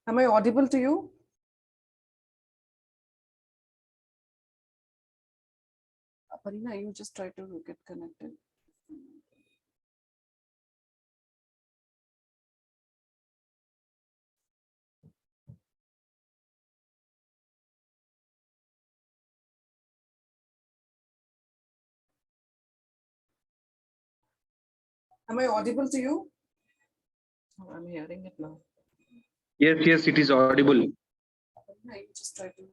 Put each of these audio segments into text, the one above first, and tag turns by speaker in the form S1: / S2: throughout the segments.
S1: Am I audible to you? Aparina, you just try to get connected. Am I audible to you? Oh, I'm hearing it now.
S2: Yes, yes, it is audible.
S1: Aparina, you just try to.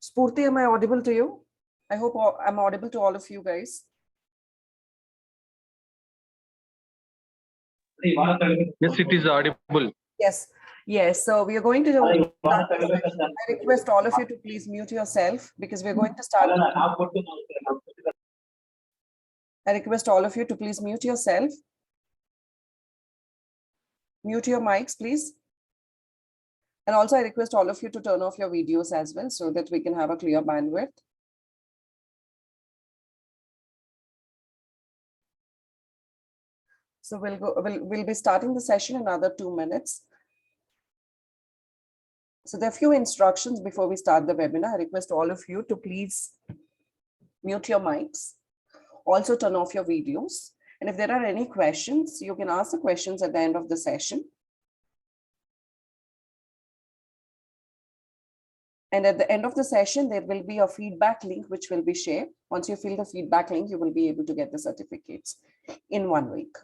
S1: Spurti, am I audible to you? I hope I'm audible to all of you guys.
S2: Yes, it is audible.
S1: Yes, yes. So we are going to start this session. I request all of you to please mute yourself because we're going to start. I request all of you to please mute yourself. Mute your mics, please. And also I request all of you to turn off your videos as well so that we can have a clear bandwidth. So we'll be starting the session in another 2 minutes. So there are a few instructions before we start the webinar. I request all of you to please mute your mics. Also turn off your videos. And if there are any questions, you can ask the questions at the end of the session. And at the end of the session, there will be a feedback link which will be shared. Once you fill the feedback link, you will be able to get the certificates in 1 week.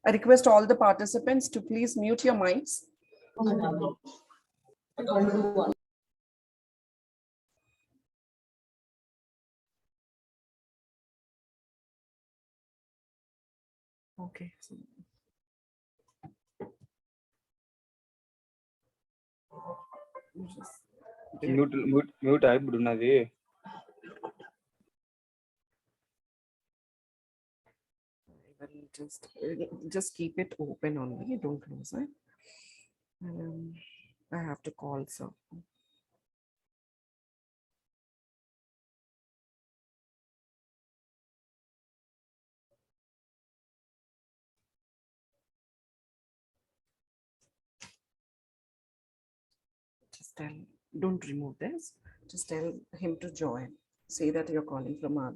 S1: I request all the participants to please mute your mics. Okay.
S3: Mute ఇప్పుడు ఉన్నది.
S1: Just keep it open only, don't close it. I have to call, sir. Just tell, don't remove this. Just tell him to join. Say that you're calling from our.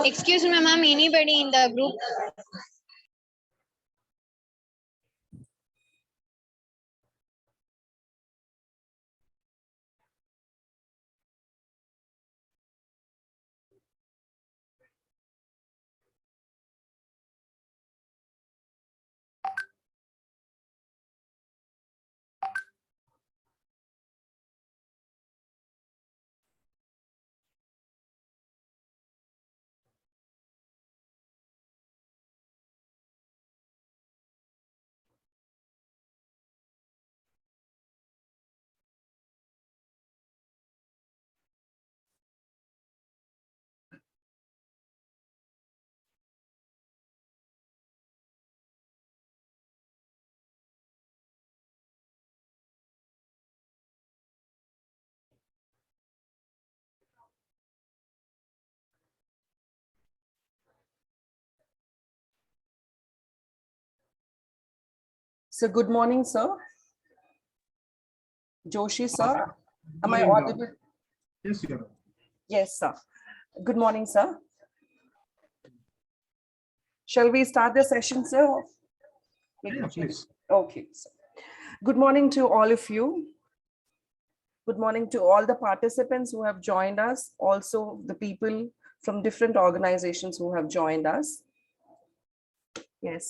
S4: Excuse me, ma'am, anybody in the group?
S1: So good morning, sir. Joshi, sir. Am I audible?
S5: Yes, you are.
S1: Yes, sir. Good morning, sir. Shall we start the session, sir?
S5: Yeah, please.
S1: Okay. Sir. Good morning to all of you. Good morning to all the participants who have joined us, also the people from different organizations who have joined us. Yes.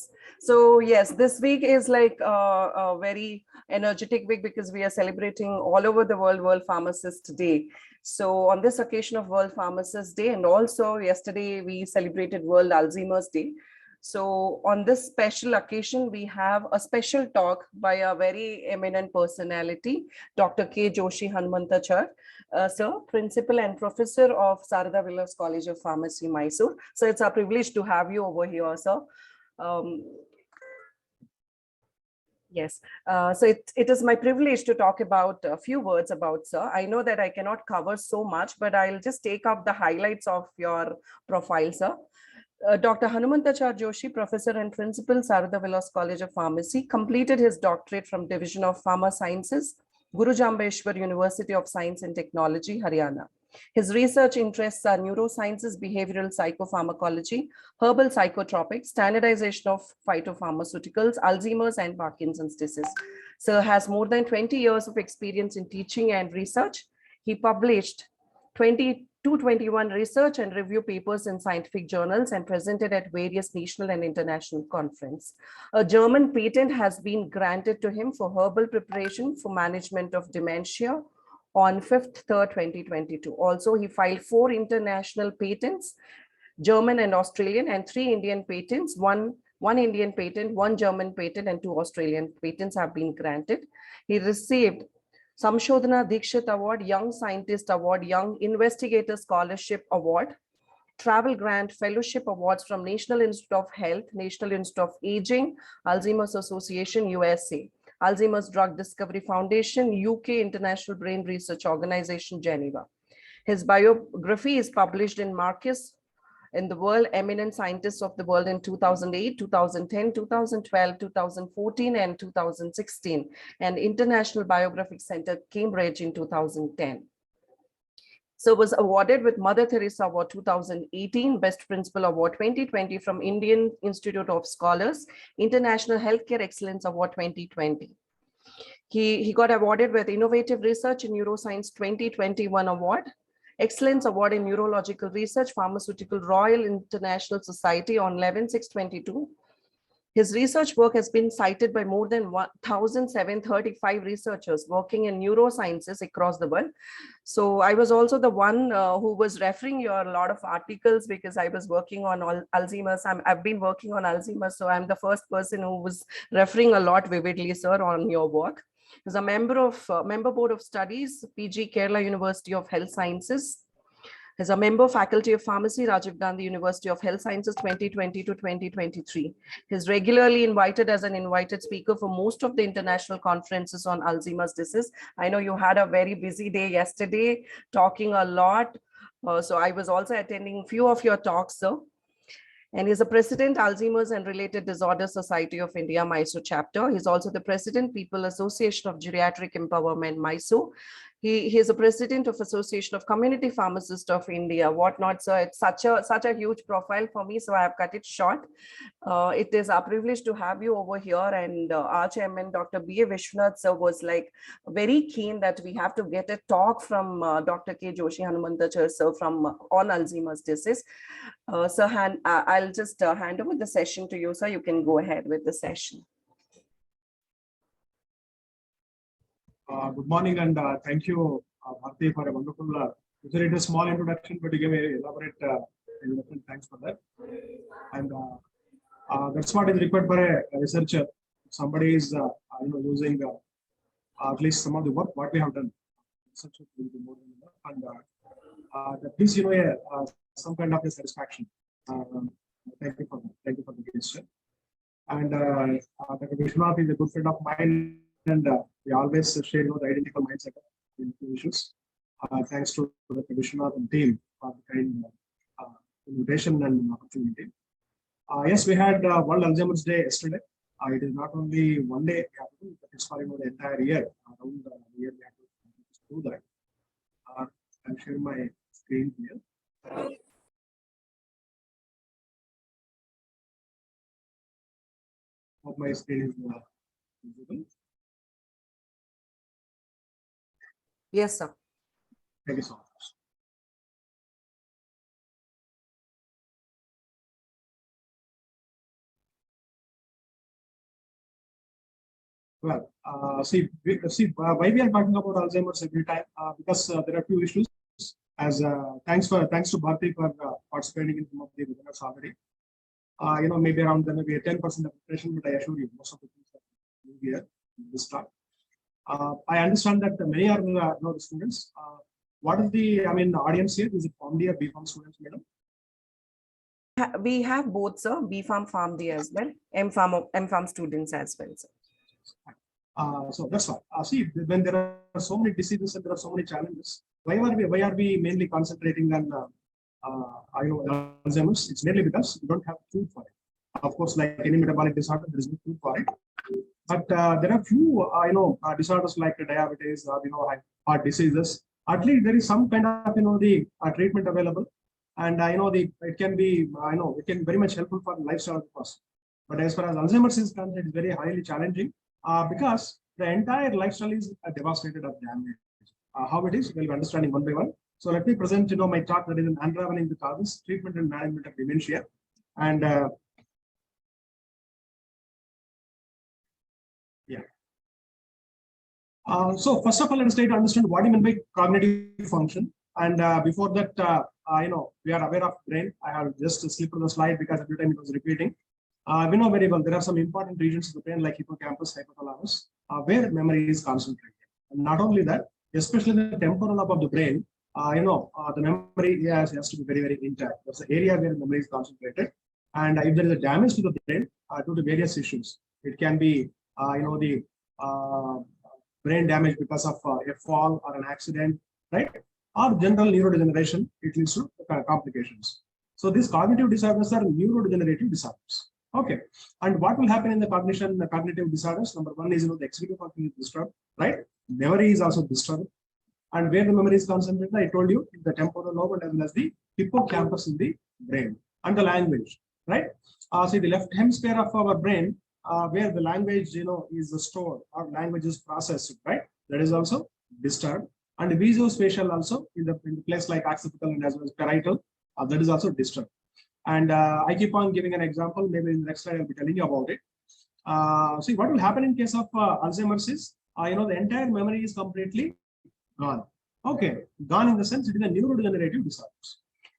S1: So yes, this week is like a very energetic week because we are celebrating all over the world World Pharmacist Day. So on this occasion of World Pharmacist Day, and also yesterday we celebrated World Alzheimer's Day. So on this special occasion, we have a special talk by a very eminent personality, Dr.K.Joshi Hanumanthachar, sir, Principal and Professor of Sarada Vilas College of Pharmacy, Mysore. So it's a privilege to have you over here, sir. Yes, so it is my privilege to talk about a few words about sir. I know that I cannot cover so much, but I'll just take up the highlights of your profile, sir. Dr. Hanumanthachar Joshi, Professor and Principal, Sarada Vilas College of Pharmacy, completed his doctorate from Division of Pharma Sciences, Guru Jambeshwar University of Science and Technology, Haryana. His research interests are neurosciences, behavioral psychopharmacology, herbal psychotropics, standardization of phytopharmaceuticals, Alzheimer's and Parkinson's disease. Sir has more than 20 years of experience in teaching and research. He published 20 221 research and review papers in scientific journals and presented at various national and international conferences. A German patent has been granted to him for herbal preparation for management of dementia on 5th 3rd 2022. Also, he filed 4 international patents, German and Australian, and 3 Indian patents, one Indian patent, 1 German patent, and 2 Australian patents have been granted. He received Samshodhana Dikshit Award, Young Scientist Award, Young Investigator Scholarship Award, Travel Grant, Fellowship Awards from National Institute of Health, National Institute of Aging, Alzheimer's Association, USA, Alzheimer's Drug Discovery Foundation, UK, International Brain Research Organization, Geneva. His biography is published in Marcus in the World Eminent Scientists of the World in 2008, 2010, 2012, 2014, and 2016, and International Biographic Center, Cambridge in 2010. So was awarded with Mother Teresa Award 2018, Best Principal Award 2020 from Indian Institute of Scholars, International Healthcare Excellence Award 2020. He got awarded with Innovative Research in Neuroscience 2021 Award, Excellence Award in Neurological Research, Pharmaceutical Royal International Society on 11/6/22. His research work has been cited by more than 1,735 researchers working in neurosciences across the world. So I was also the one who was referring your a lot of articles because I was working on Alzheimer's. I've been working on Alzheimer's, so I'm the first person who was referring a lot vividly, sir, on your work. He's a member of Member Board of Studies, PG, Kerala University of Health Sciences. He's a member Faculty of Pharmacy, Rajiv Gandhi University of Health Sciences 2020 to 2023. He's regularly invited as an invited speaker for most of the international conferences on Alzheimer's disease. I know you had a very busy day yesterday, talking a lot. So I was also attending a few of your talks, sir. And he's a president, Alzheimer's and Related Disorders Society of India, Mysore chapter. He's also the president, People Association of Geriatric Empowerment, Mysore. He is a president of Association of Community Pharmacists of India, whatnot. So it's such a huge profile for me, so I have cut it short. It is our privilege to have you over here, and our chairman, Dr.B.A. Vishwanath, sir, was like very keen that we have to get a talk from Dr.K.Joshi Hanumanthachar, sir, from on Alzheimer's disease. Sir, I'll just hand over the session to you, sir. You can go ahead with the session.
S5: Good morning, and thank you, Bharti, for a wonderful, it is a small introduction, but you gave an elaborate introduction. Thanks for that. And that's what is required by a researcher. Somebody is, using at least some of the work what we have done. Researcher will be more than enough, and that gives some kind of a satisfaction. Thank you for that. Thank you for the question. And Dr. Vishwanath is a good friend of mine. And we always share the identical mindset in issues. Thanks to the Vishwanath and team for the kind invitation and opportunity. Yes, we had World Alzheimer's Day yesterday. It is not only one day, but it's for the entire year. Around the year we have to do that. I'll share my screen here. Hope my screen is visible.
S1: Yes, sir.
S5: Thank you so much. Well, see, why we are talking about Alzheimer's every time? Because there are few issues. As thanks to Bharti for participating in some of the webinars already. Maybe around maybe a 10% of preparation, but I assure you, most of the things will be here in this talk. I understand that many are the students. What is the audience here? Is it PharmD or B.Pharm students, madam?
S1: We have both, sir. B.Pharm, PharmD as well. M.Pharm students as well, sir.
S5: So that's why. See, when there are so many diseases and there are so many challenges, why are we mainly concentrating on Alzheimer's? It's mainly because we don't have food for it. Of course, like any metabolic disorder, there is no food for it. But there are few, disorders like diabetes or heart diseases. At least there is some kind of the treatment available, and it can be it can very much helpful for the lifestyle of the person. But as far as Alzheimer's is concerned, it's very highly challenging because the entire lifestyle is devastated or damaged. How it is, we'll be understanding one by one. So let me present, my talk that is an unraveling the causes, treatment and management of dementia. And so first of all, let us try to understand what you mean by cognitive function. And before that, we are aware of brain. I have just slipped the slide because every time it was repeating. We know very well there are some important regions of the brain like hippocampus, hypothalamus, where memory is concentrated. And not only that, especially the temporal lobe of the brain, the memory has to be very, very intact. That's the area where memory is concentrated. And if there is a damage to the brain due to various issues, it can be, the brain damage because of a fall or an accident, right? Or general neurodegeneration, it leads to complications. So these cognitive disorders are neurodegenerative disorders. Okay. And what will happen in the cognitive disorders? Number one is, the executive function is disturbed, right? Memory is also disturbed. And where the memory is concentrated, I told you, the temporal lobe and as well as the hippocampus in the brain. And the language, right? So the left hemisphere of our brain, where the language, is stored or language is processed, right? That is also disturbed. And the visuospatial also in the place like occipital and as well as parietal, that is also disturbed. And I keep on giving an example. Maybe in the next slide I'll be telling you about it. See what will happen in case of Alzheimer's is, the entire memory is completely gone. Okay, gone in the sense it is a neurodegenerative disorders.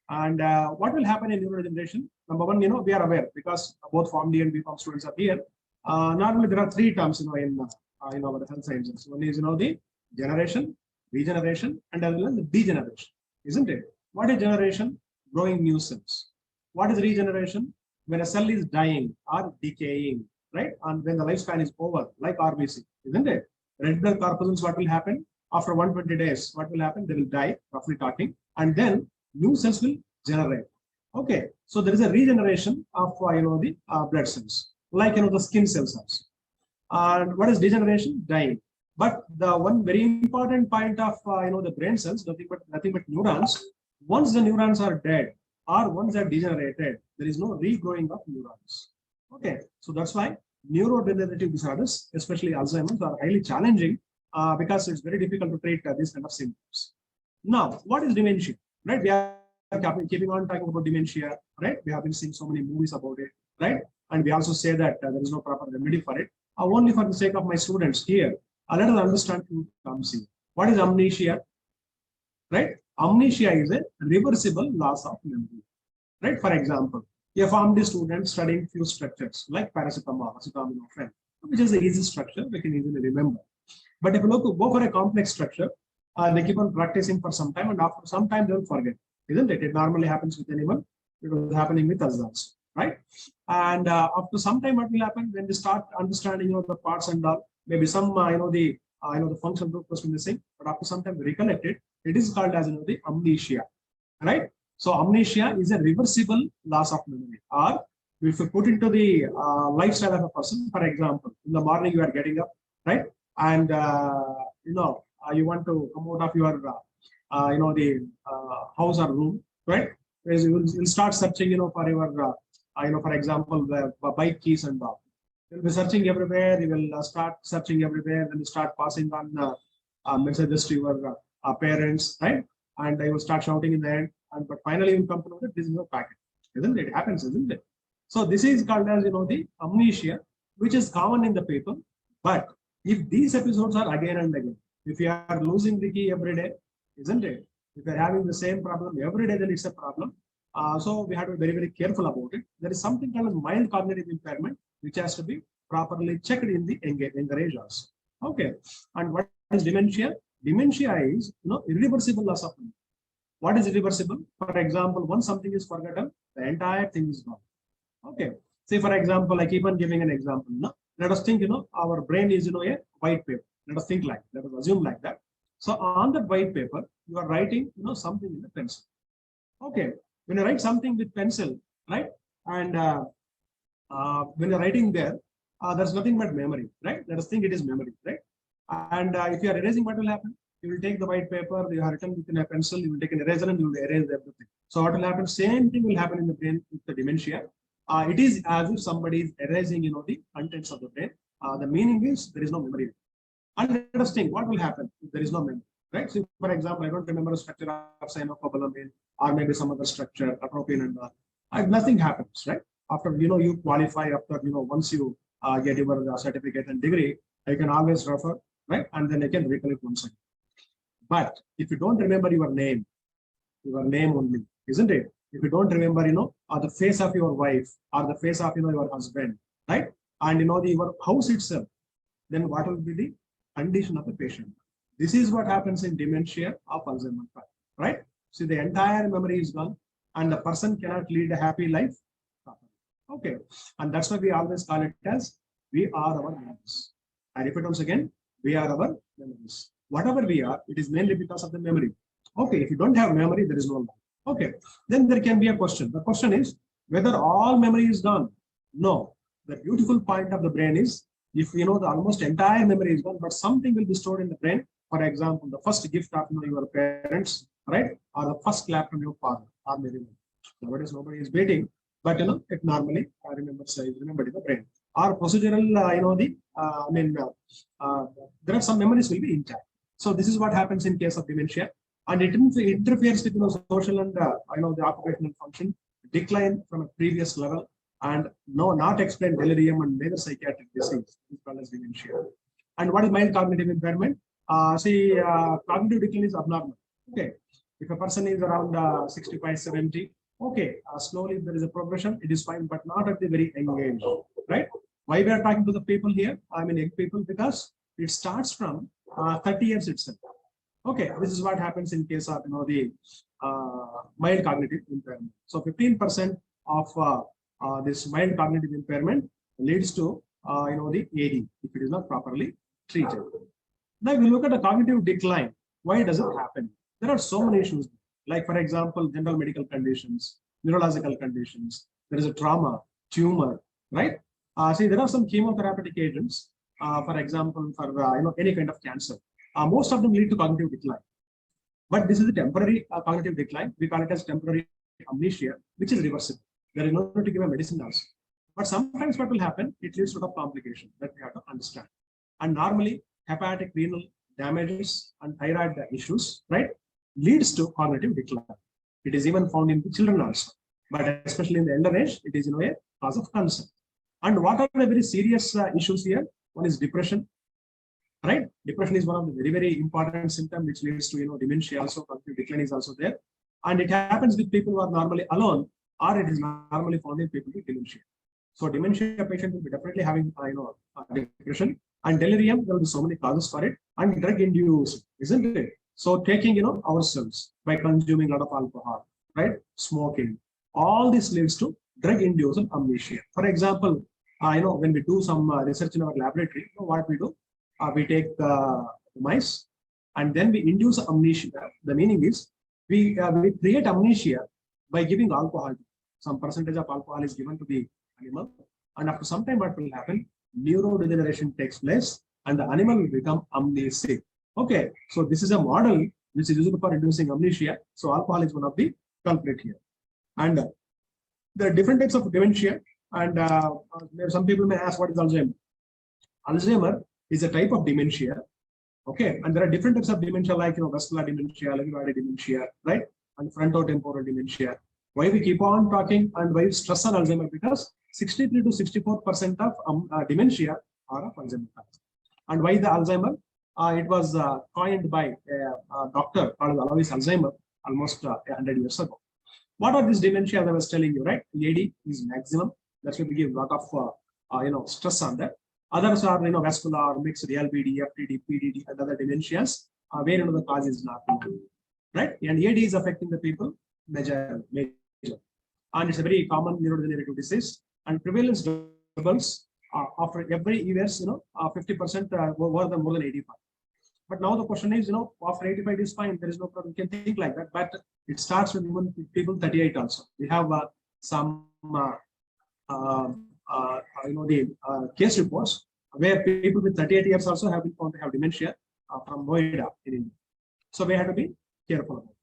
S5: And what will happen in neurodegeneration? Number one, we are aware because both Form D and B Form students are here. Normally there are three terms, in our health sciences. One is, the generation, regeneration, and as well as the degeneration, isn't it? What is generation? Growing new cells. What is regeneration? When a cell is dying or decaying, right? And when the lifespan is over, like RBC, isn't it? Red blood corpuscles, what will happen? After 120 days, what will happen? They will die, roughly talking, and then new cells will generate. Okay, so there is a regeneration of the blood cells, like the skin cells also. And what is degeneration? Dying. But the one very important point of the brain cells, nothing but neurons. Once the neurons are dead or once they are degenerated, there is no regrowing of neurons. Okay, so that's why neurodegenerative disorders, especially Alzheimer's, are highly challenging because it's very difficult to treat these kind of symptoms. Now, what is dementia? Right? We are keeping on talking about dementia. Right? We have been seeing so many movies about it. Right? And we also say that there is no proper remedy for it. Only for the sake of my students here, let us understand two terms here. What is amnesia? Right? Amnesia is a reversible loss of memory. Right? For example, a Form D student studying few structures like paracetamol, acetaminophen, which is the easy structure we can easily remember. But if you look to go for a complex structure, they keep on practicing for some time, and after some time they will forget, isn't it? It normally happens with anyone. It was happening with us also, right? And after some time, what will happen when they start understanding, the parts and all? Maybe some, the function group was missing, but after some time we recollect it. It is called as the amnesia, right? So amnesia is a reversible loss of memory. Or if you put into the lifestyle of a person, for example, in the morning you are getting up, right? And you want to come out of your the house or room, right? You'll start searching, for your for example, the bike keys and all. You'll be searching everywhere. You will start searching everywhere. Then you start passing on messages to your parents, right? And they will start shouting in the end. But finally, you come to know that this is no packet, isn't it? It happens, isn't it? So this is called as the amnesia, which is common in the people. But if these episodes are again and again, if you are losing the key every day, isn't it? If you are having the same problem every day, then it's a problem. So we have to be very, very careful about it. There is something called as mild cognitive impairment, which has to be properly checked in the younger age also. Okay. And what is dementia? Dementia is irreversible loss of memory. What is irreversible? For example, once something is forgotten, the entire thing is gone. Okay. Say for example, I keep on giving an example. Let us think, our brain is a white paper. Let us think let us assume like that. So on that white paper, you are writing something in a pencil. Okay. When you write something with pencil, right? And when you're writing there, there's nothing but memory, right? Let us think it is memory, right? And if you are erasing, what will happen? You will take the white paper, you have written within a pencil, you will take an eraser and you will erase everything. So what will happen? Same thing will happen in the brain with the dementia. It is as if somebody is erasing, the contents of the brain. The meaning is there is no memory. And let us think what will happen if there is no memory, right? So, for example, I don't remember the structure of cyanocobalamin or maybe some other structure, atropine and all. Nothing happens, right? After you qualify, after once you get your certificate and degree, you can always refer, right? And then you can recollect once again. But if you don't remember your name only, isn't it? If you don't remember, or the face of your wife or the face of your husband, right? And your house itself, then what will be the condition of the patient? This is what happens in dementia of Alzheimer, right? See, the entire memory is gone, and the person cannot lead a happy life. Okay, and that's why we always call it as we are our memories. I repeat once again, we are our memories. Whatever we are, it is mainly because of the memory. Okay, if you don't have memory, there is no life. Okay, then there can be a question. The question is whether all memory is gone. No, the beautiful point of the brain is if the almost entire memory is gone, but something will be stored in the brain. For example, the first gift of your parents, right, or the first clap from your father, or maybe nowadays nobody is waiting, but it normally remembers remembered in the brain. Or procedural, there are some memories will be intact. So this is what happens in case of dementia, and it interferes with social and the occupational function, decline from a previous level, and not explain delirium and major psychiatric disease as well as dementia. And what is mild cognitive impairment? Cognitive decline is abnormal. Okay, if a person is around 65, 70, okay, slowly there is a progression, it is fine, but not at the very young age, right? Why we are talking to the people here? I mean young people, because it starts from 30 years itself. Okay, this is what happens in case of the mild cognitive impairment. So 15% of this mild cognitive impairment leads to the AD if it is not properly treated. Now, if you look at the cognitive decline, why does it happen? There are so many issues, like for example, general medical conditions, neurological conditions. There is a trauma, tumor, right? There are some chemotherapeutic agents, for example, for any kind of cancer. Most of them lead to cognitive decline. But this is a temporary cognitive decline. We call it as temporary amnesia, which is reversible. There is no need to give a medicine also. But sometimes what will happen, it leads to a complication that we have to understand. And normally, hepatic renal damages and thyroid issues, right, leads to cognitive decline. It is even found in the children also. But especially in the elder age, it is a cause of concern. And what are the very serious issues here? One is depression, right? Depression is one of the very, very important symptoms which leads to dementia also. Cognitive decline is also there. And it happens with people who are normally alone, or it is normally found in people with dementia. So dementia patient will be definitely having depression and delirium. There will be so many causes for it, and drug induced, isn't it? So taking ourselves by consuming a lot of alcohol, right? Smoking, all this leads to drug induced amnesia. For example, when we do some research in our laboratory, what we do, we take mice and then we induce amnesia. The meaning is we create amnesia by giving alcohol. Some percentage of alcohol is given to the animal, and after some time what will happen? Neurodegeneration takes place and the animal will become amnesic. Okay, so this is a model which is used for reducing amnesia. So alcohol is one of the culprit here. And there are different types of dementia, and some people may ask, what is Alzheimer? Alzheimer is a type of dementia. Okay, and there are different types of dementia like vascular dementia, levoid dementia, right? And frontotemporal dementia. Why we keep on talking and why we stress on Alzheimer? Because 63 to 64% of dementia are of Alzheimer. And why the Alzheimer? It was coined by a doctor called Alzheimer almost 100 years ago. What are these dementia? As I was telling you, right? AD is maximum. That's why we give a lot of stress on that. Others are vascular, mixed LBD, FTD, PDD, and other dementias where the cause is not known, right? And AD is affecting the people major, and it's a very common neurodegenerative disease. And prevalence doubles after every years, 50% more than 85. But now the question is, after 85 is fine, there is no problem. You can think like that, but it starts with even people 38 also. We have some case reports where people with 38 years also have been found to have dementia from Noida in India. So we have to be careful about it.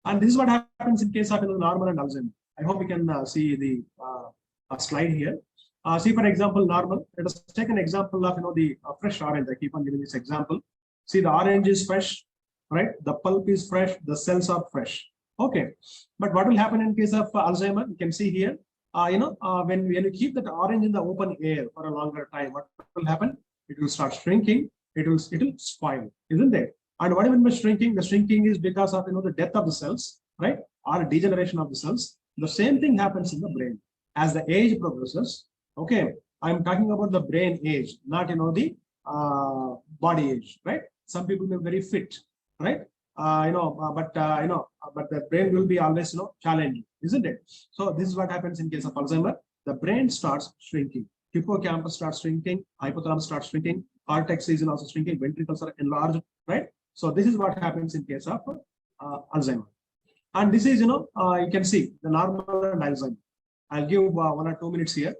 S5: And this is what happens in case of normal and Alzheimer. I hope we can see the slide here. See, for example, normal. Let us take an example of the fresh orange. I keep on giving this example. See, the orange is fresh, right? The pulp is fresh, the cells are fresh. Okay, but what will happen in case of Alzheimer? You can see here, when you keep that orange in the open air for a longer time, what will happen? It will start shrinking. It will spoil, isn't it? And what I mean by shrinking? The shrinking is because of the death of the cells, right, or degeneration of the cells. The same thing happens in the brain as the age progresses. Okay, I'm talking about the brain age, not the body age, right? Some people may be very fit, right? But the brain will be always challenging, isn't it? So this is what happens in case of Alzheimer. The brain starts shrinking. Hippocampus starts shrinking, hypothalamus starts shrinking, cortex is also shrinking, ventricles are enlarged, right? So this is what happens in case of Alzheimer. And this is, you can see the normal and Alzheimer. I'll give 1 or 2 minutes here.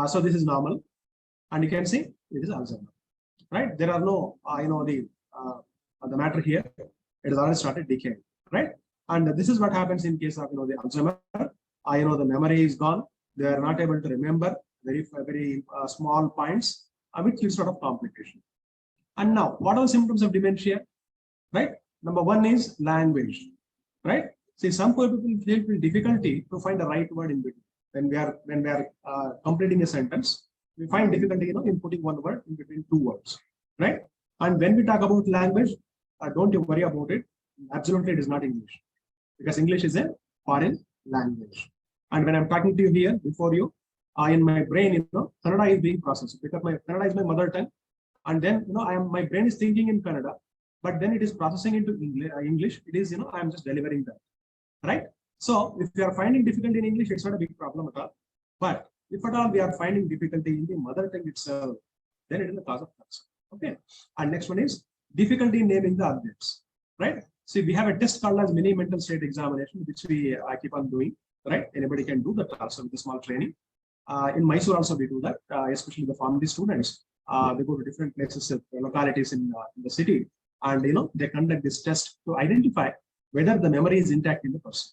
S5: So this is normal, and you can see it is Alzheimer, right? There are no, the matter here. It has already started decaying, right? And this is what happens in case of the Alzheimer. The memory is gone. They are not able to remember very small points, which leads to a lot of complication. And now, what are the symptoms of dementia? Right? Number 1 is language, right? See, some people feel difficulty to find the right word in between. When we are completing a sentence, we find difficulty in putting one word in between 2 words, right? And when we talk about language, don't you worry about it. Absolutely, it is not English, because English is a foreign language. And when I'm talking to you here before you, in my brain, Kannada is being processed, because my Kannada is my mother tongue, and then my brain is thinking in Kannada, but then it is processing into English. It is I am just delivering that, right? So if you are finding difficulty in English, it's not a big problem at all. But if at all we are finding difficulty in the mother tongue itself, then it is the cause of cancer. Okay. And next one is difficulty in naming the objects, right? See, we have a test called as mini mental state examination, which I keep on doing, right? Anybody can do that also with a small training. In Mysore also we do that, especially the pharmacy students. They go to different places, localities in the city, and they conduct this test to identify whether the memory is intact in the person.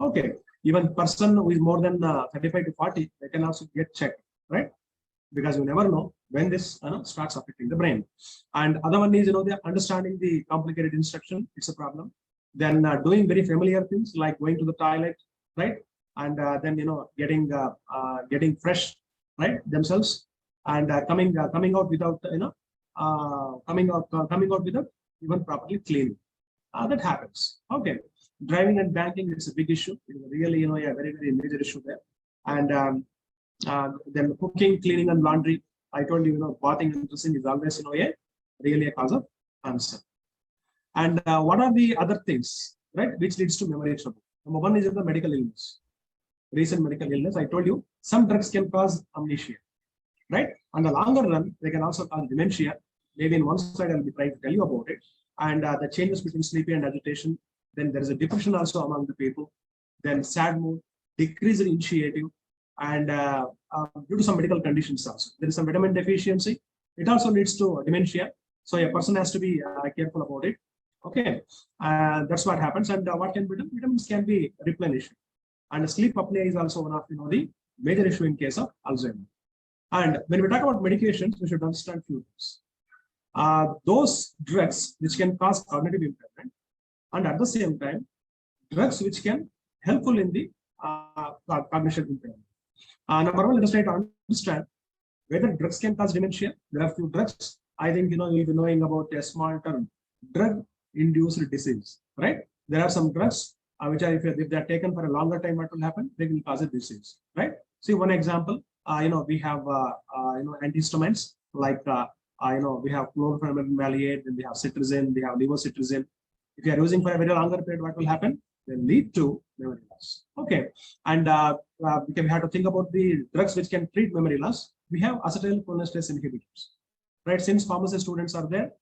S5: Okay, even person who is more than 35 to 40, they can also get checked, right? Because you never know when this starts affecting the brain. And other one is they're understanding the complicated instruction. It's a problem. Then doing very familiar things like going to the toilet, right? And then getting fresh, right, themselves, and coming out without coming out without even properly cleaning. That happens. Okay, driving and banking is a big issue. It's really a very major issue there. And then cooking, cleaning, and laundry. I told you, bathing and dressing is always really a cause of cancer. And what are the other things, right, which leads to memory trouble? Number 1 is the medical illness. Recent medical illness. I told you some drugs can cause amnesia, right? On the longer run, they can also cause dementia. Maybe in one slide I'll be trying to tell you about it. And the changes between sleepy and agitation. Then there is a depression also among the people. Then sad mood, decreased initiative, and due to some medical conditions also. There is some vitamin deficiency. It also leads to dementia. So a person has to be careful about it. Okay, that's what happens. And what can be done? Vitamins can be replenished. And sleep apnea is also one of the major issue in case of Alzheimer. And when we talk about medications, we should understand few things. Those drugs which can cause cognitive impairment, and at the same time, drugs which can helpful in the cognition impairment. Number 1, let us try to understand whether drugs can cause dementia. There are few drugs. I think you'll be knowing about a small term, drug-induced disease, right? There are some drugs which are, if they are taken for a longer time, what will happen? They will cause a disease, right? See, one example, we have antihistamines like we have chlorpheniramine maleate, then we have cetirizine, we have levocetirizine. If you are using for a very longer period, what will happen? They lead to memory loss. Okay, and we have to think about the drugs which can treat memory loss. We have acetylcholinesterase inhibitors, right? Since pharmacy students are there,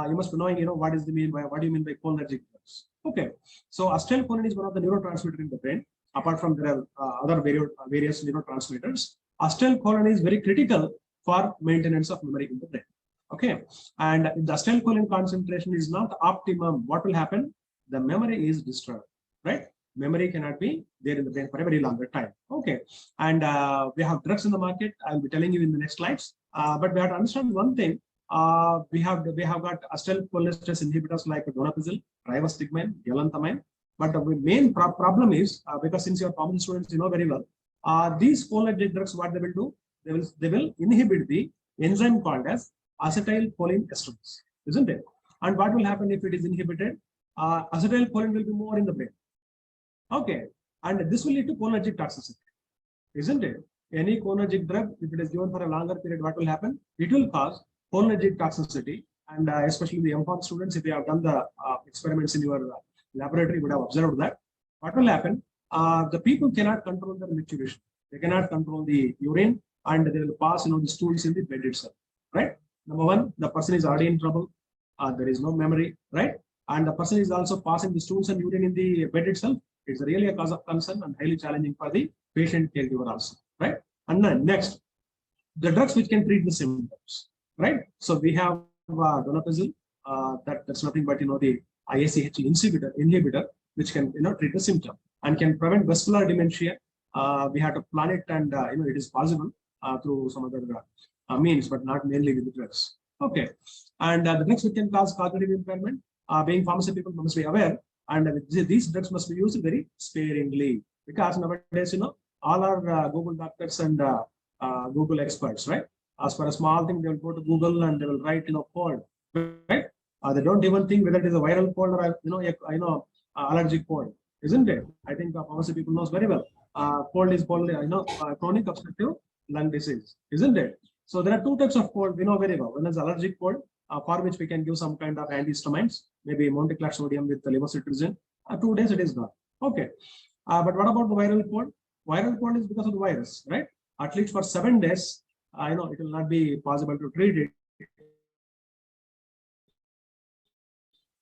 S5: you must be knowing, what do you mean by cholinergic drugs? Okay, so acetylcholine is one of the neurotransmitters in the brain. Apart from there are other various neurotransmitters, acetylcholine is very critical for maintenance of memory in the brain. Okay, and if the acetylcholine concentration is not optimum, what will happen? The memory is destroyed, right? Memory cannot be there in the brain for a very longer time. Okay, and we have drugs in the market. I'll be telling you in the next slides. But we have to understand one thing. we have got acetylcholinesterase inhibitors like donepezil, ribostigmine, galantamine. But the main problem is because since you're pharmacy students, you know very well, these cholinergic drugs, what they will do, they will inhibit the enzyme called as acetylcholinesterase, isn't it? And what will happen if it is inhibited? Acetylcholine will be more in the brain. Okay, and this will lead to cholinergic toxicity, isn't it? Any cholinergic drug, if it is given for a longer period, what will happen? It will cause cholinergic toxicity, and especially the MPharm students, if you have done the experiments in your laboratory, you would have observed that. What will happen? The people cannot control their maturation. They cannot control the urine, and they will pass, the stools in the bed itself, right? Number one, the person is already in trouble. There is no memory, right? And the person is also passing the stools and urine in the bed itself. It's really a cause of concern and highly challenging for the patient caregiver also, right? And then next, the drugs which can treat the symptoms, right? So we have donepezil, that's nothing but the IACH inhibitor, which can treat the symptom and can prevent vascular dementia. We have to plan it, and it is possible through some other means, but not mainly with the drugs. Okay, and the drugs which can cause cognitive impairment, being pharmacy people must be aware, and these drugs must be used very sparingly, because nowadays all our Google doctors and Google experts, right? As for a small thing, they will go to Google and they will write cold, right? They don't even think whether it is a viral cold or allergic cold, isn't it? I think pharmacy people knows very well. Cold is called chronic obstructive lung disease, isn't it? So there are two types of cold we know very well. One is allergic cold, for which we can give some kind of antihistamines, maybe monoclonal sodium with levocetirizine. 2 days it is gone. Okay, but what about the viral cold? Viral cold is because of the virus, right? At least for 7 days, it will not be possible to treat it.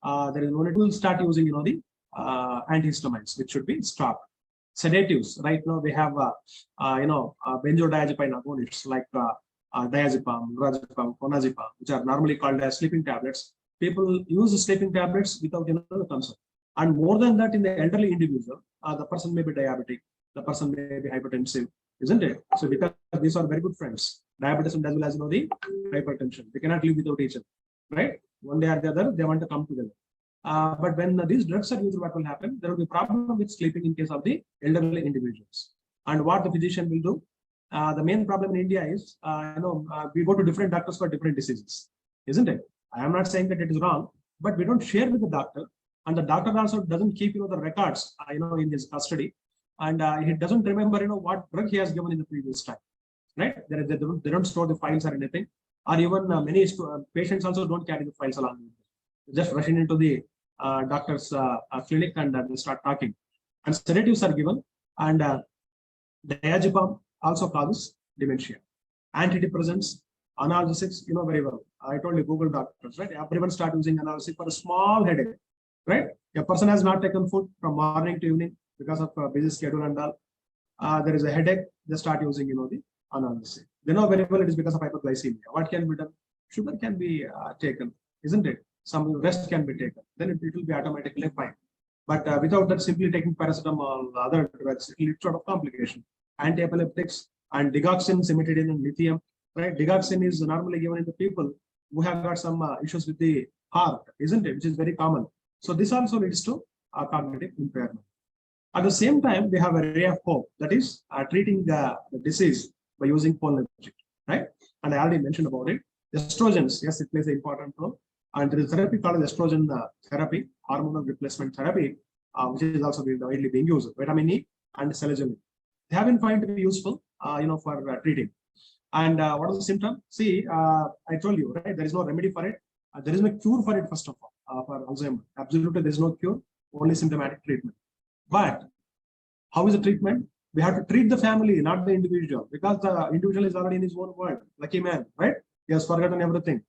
S5: There is no need to start using the antihistamines, which should be stopped. Sedatives, right now we have benzodiazepine agonists like diazepam, lorazepam, clonazepam, which are normally called as sleeping tablets. People use sleeping tablets without concern. And more than that, in the elderly individual, the person may be diabetic, the person may be hypertensive, isn't it? So because these are very good friends, diabetes and as well as the hypertension, they cannot live without each other, right? One day or the other, they want to come together. But when these drugs are used, what will happen? There will be problem with sleeping in case of the elderly individuals. And what the physician will do? The main problem in India is, we go to different doctors for different diseases, isn't it? I am not saying that it is wrong, but we don't share with the doctor, and the doctor also doesn't keep the records, in his custody, and he doesn't remember, what drug he has given in the previous time, right? They don't store the files or anything, or even many patients also don't carry the files along with them. They're just rushing into the doctor's clinic and they start talking. And sedatives are given, and diazepam also causes dementia. Antidepressants, analgesics, very well. I told you, Google doctors, right? Everyone start using analgesic for a small headache, right? A person has not taken food from morning to evening because of a busy schedule and all. There is a headache, they start using, the analgesic. They know very well it is because of hypoglycemia. What can be done? Sugar can be taken, isn't it? Some rest can be taken. Then it will be automatically fine. But without that, simply taking paracetamol, other drugs, it will lead to a lot of complication. Antiepileptics and digoxin, cimetidine, and lithium. Right? Digoxin is normally given in the people who have got some issues with the heart, isn't it? Which is very common. So this also leads to cognitive impairment. At the same time, we have a ray of hope, that is treating the disease by using cholinergic, right? And I already mentioned about it. Estrogens, yes, it plays an important role. And there is therapy called estrogen therapy, hormonal replacement therapy, which is also widely being used. Vitamin E and selenium. They have been found to be useful, for treating. And what is the symptom? See, I told you, right? There is no remedy for it. There is no cure for it, first of all, for Alzheimer. Absolutely, there is no cure, only symptomatic treatment. But how is the treatment? We have to treat the family, not the individual, because the individual is already in his own world. Lucky man, right? He has forgotten everything.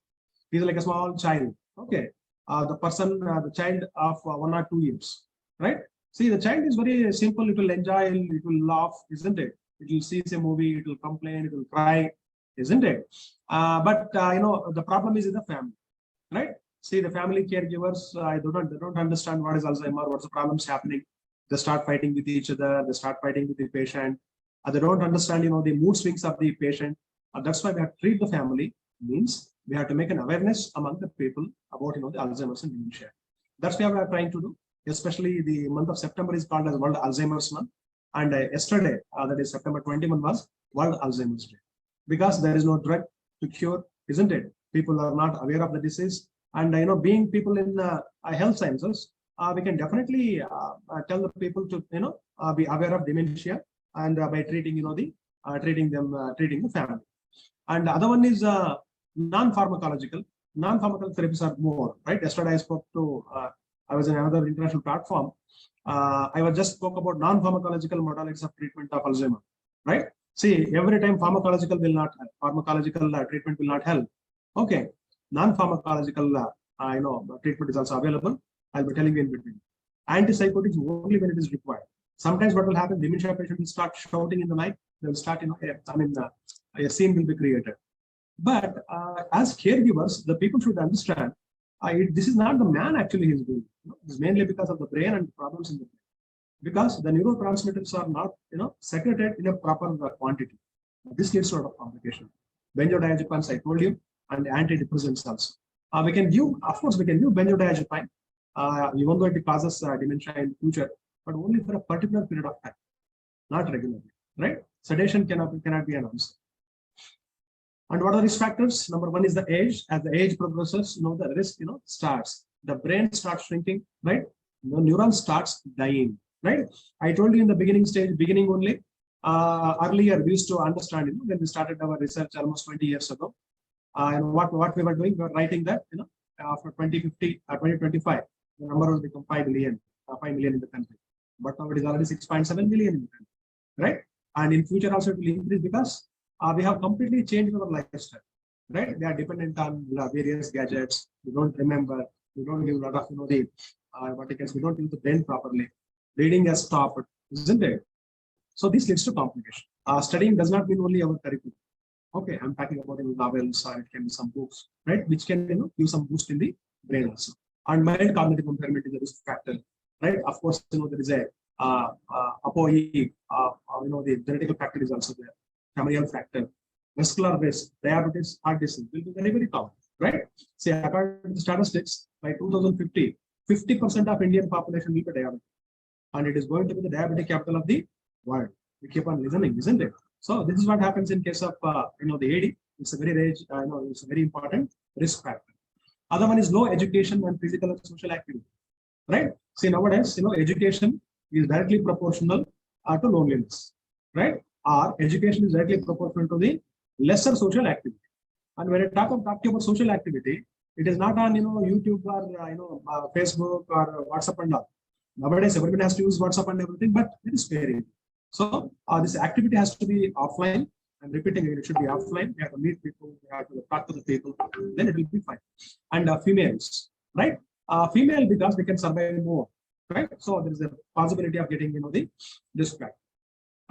S5: He's like a small child. Okay. The child of 1 or 2 years, right? See, the child is very simple. It will enjoy, it will laugh, isn't it? It will see a movie, it will complain, it will cry, isn't it? But the problem is in the family, right? See, the family caregivers, they don't understand what is Alzheimer, what's the problems happening. They start fighting with each other. They start fighting with the patient. They don't understand, the mood swings of the patient. That's why we have to treat the family. Means We have to make an awareness among the people about the Alzheimer's and dementia. That's what we are trying to do. Especially the month of September is called as World Alzheimer's Month, and yesterday, that is September 21, was World Alzheimer's Day. Because there is no drug to cure, isn't it? People are not aware of the disease, and being people in health sciences, we can definitely tell the people to be aware of dementia, and by treating treating the family. And the other one is non-pharmacological. Non-pharmacological therapies are more, right? Yesterday I spoke to I was in another international platform. I was just spoke about non-pharmacological modalities of treatment of Alzheimer, right? See, every time pharmacological treatment will not help. Okay, non-pharmacological treatment is also available. I'll be telling you in between. Antipsychotics only when it is required. Sometimes what will happen, dementia patient will start shouting in the mic. They'll start, a scene will be created. But as caregivers, the people should understand this is not the man actually is doing. It's mainly because of the brain and problems in the brain. Because the neurotransmitters are not secreted in a proper quantity. This leads to a lot of complication. Benzodiazepines, I told you, and antidepressants also. We can give, of course, we can give benzodiazepine, even though it causes dementia in the future, but only for a particular period of time, not regularly, right? Sedation cannot be an answer. And what are the risk factors? Number one is the age. As the age progresses, the risk starts. The brain starts shrinking, right? The neuron starts dying, right? I told you in the beginning only. Earlier we used to understand, when we started our research almost 20 years ago. And what we were doing, we were writing that, after 2050, 2025, the number will become 5 million in the country. But now it is already 6.7 million in the country, right? And in future also it will increase because we have completely changed our lifestyle, right? They are dependent on various gadgets. We don't remember. We don't give a lot of we don't use the brain properly. Reading has stopped, isn't it? So this leads to complication. Studying does not mean only our curriculum. Okay, I'm talking about novels, or it can be some books, right? Which can give some boost in the brain also. And mild cognitive impairment is a risk factor, right? Of course, there is a APOE, the genetical factor is also there. Familial factor, vascular risk, diabetes, heart disease will be very, very common, right? See, according to statistics, by 2050, 50% of Indian population will be diabetic, and it is going to be the diabetic capital of the world. We keep on listening, isn't it? So this is what happens in case of the AD. It's a very it's a very important risk factor. Other one is low education and physical and social activity, right? See, nowadays, education is directly proportional to loneliness, right? Or education is directly proportional to the lesser social activity. And when I talk about social activity, it is not on YouTube or Facebook or WhatsApp and all. Nowadays, everyone has to use WhatsApp and everything, but it is very. So this activity has to be offline. I'm repeating it should be offline. We have to meet people, we have to talk to the people, then it will be fine. And females, right? Female because they can survive more, right? So there is a possibility of getting the risk factor.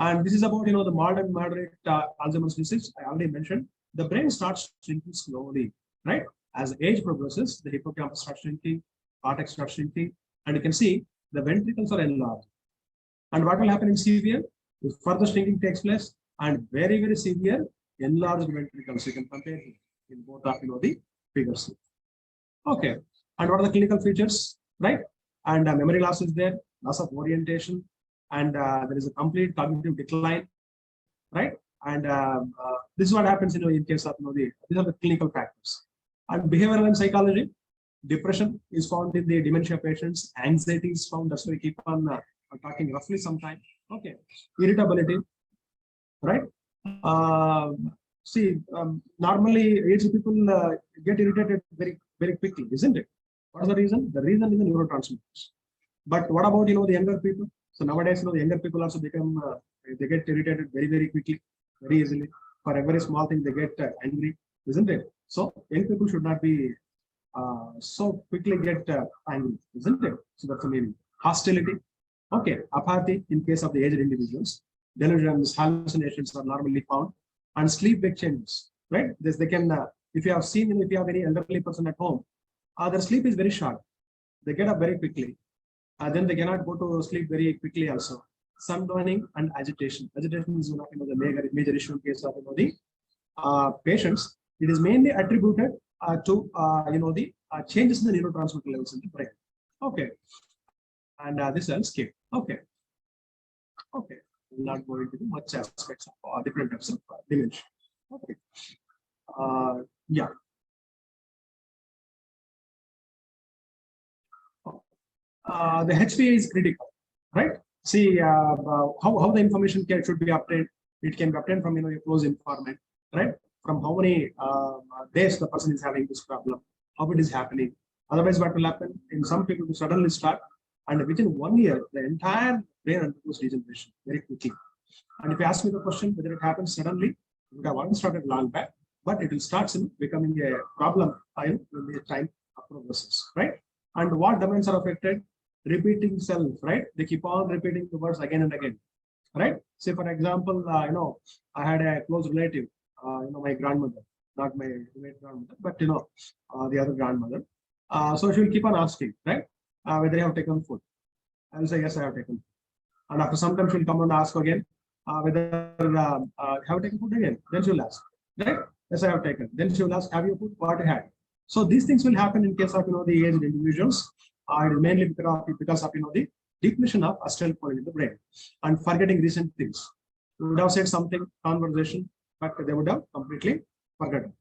S5: And this is about the mild and moderate Alzheimer's disease. I already mentioned the brain starts shrinking slowly, right? As age progresses, the hippocampus starts shrinking, cortex starts shrinking, and you can see the ventricles are enlarged. And what will happen in severe? If further shrinking takes place, and very, very severe enlarged ventricles. You can compare it in both of the figures. Okay. And what are the clinical features, right? And memory loss is there, loss of orientation, and there is a complete cognitive decline, right? And this is what happens in case of these are the clinical factors. And behavioral and psychology, depression is found in the dementia patients, anxiety is found. That's why we keep on talking roughly sometime. Okay, irritability, right? Normally aged people get irritated very, very quickly, isn't it? What is the reason? The reason is the neurotransmitters. But what about the younger people? So nowadays, the younger people also become they get irritated very, very quickly, very easily. For every small thing, they get angry, isn't it? So young people should not be so quickly get angry, isn't it? So that's the meaning. Hostility, okay, apathy in case of the aged individuals. Delusions, hallucinations are normally found, and sleep-wake changes, right? They can, if you have seen, if you have any elderly person at home, their sleep is very short. They get up very quickly. Then they cannot go to sleep very quickly also. Sunburning and agitation. Agitation is one of the major issue in case of the patients. It is mainly attributed to the changes in the neurotransmitter levels in the brain. Okay, and this I'll skip. Okay, we'll not go into much aspects of different types of dementia. Okay, yeah. The HPA is critical, right? See how the information should be obtained. It can be obtained from your close informant, right? From how many days the person is having this problem, how it is happening. Otherwise, what will happen? In some people, will suddenly start, and within 1 year, the entire brain undergoes degeneration very quickly. And if you ask me the question whether it happens suddenly, it would have already started long back, but it will start becoming a problem when the time progresses, right? And what domains are affected? Repeating self, right? They keep on repeating the words again and again, right? Say, for example, I had a close relative, my grandmother, not my immediate grandmother, but the other grandmother. So she will keep on asking, right? Whether you have taken food. I will say, yes, I have taken food. And after some time, she'll come and ask again, whether have you taken food again? Then she'll ask, right? Yes, I have taken. Then she will ask, have you put what you had? So these things will happen in case of the aged individuals. It is mainly because of the depletion of acetylcholine in the brain and forgetting recent things. We would have said something conversation, but they would have completely forgotten.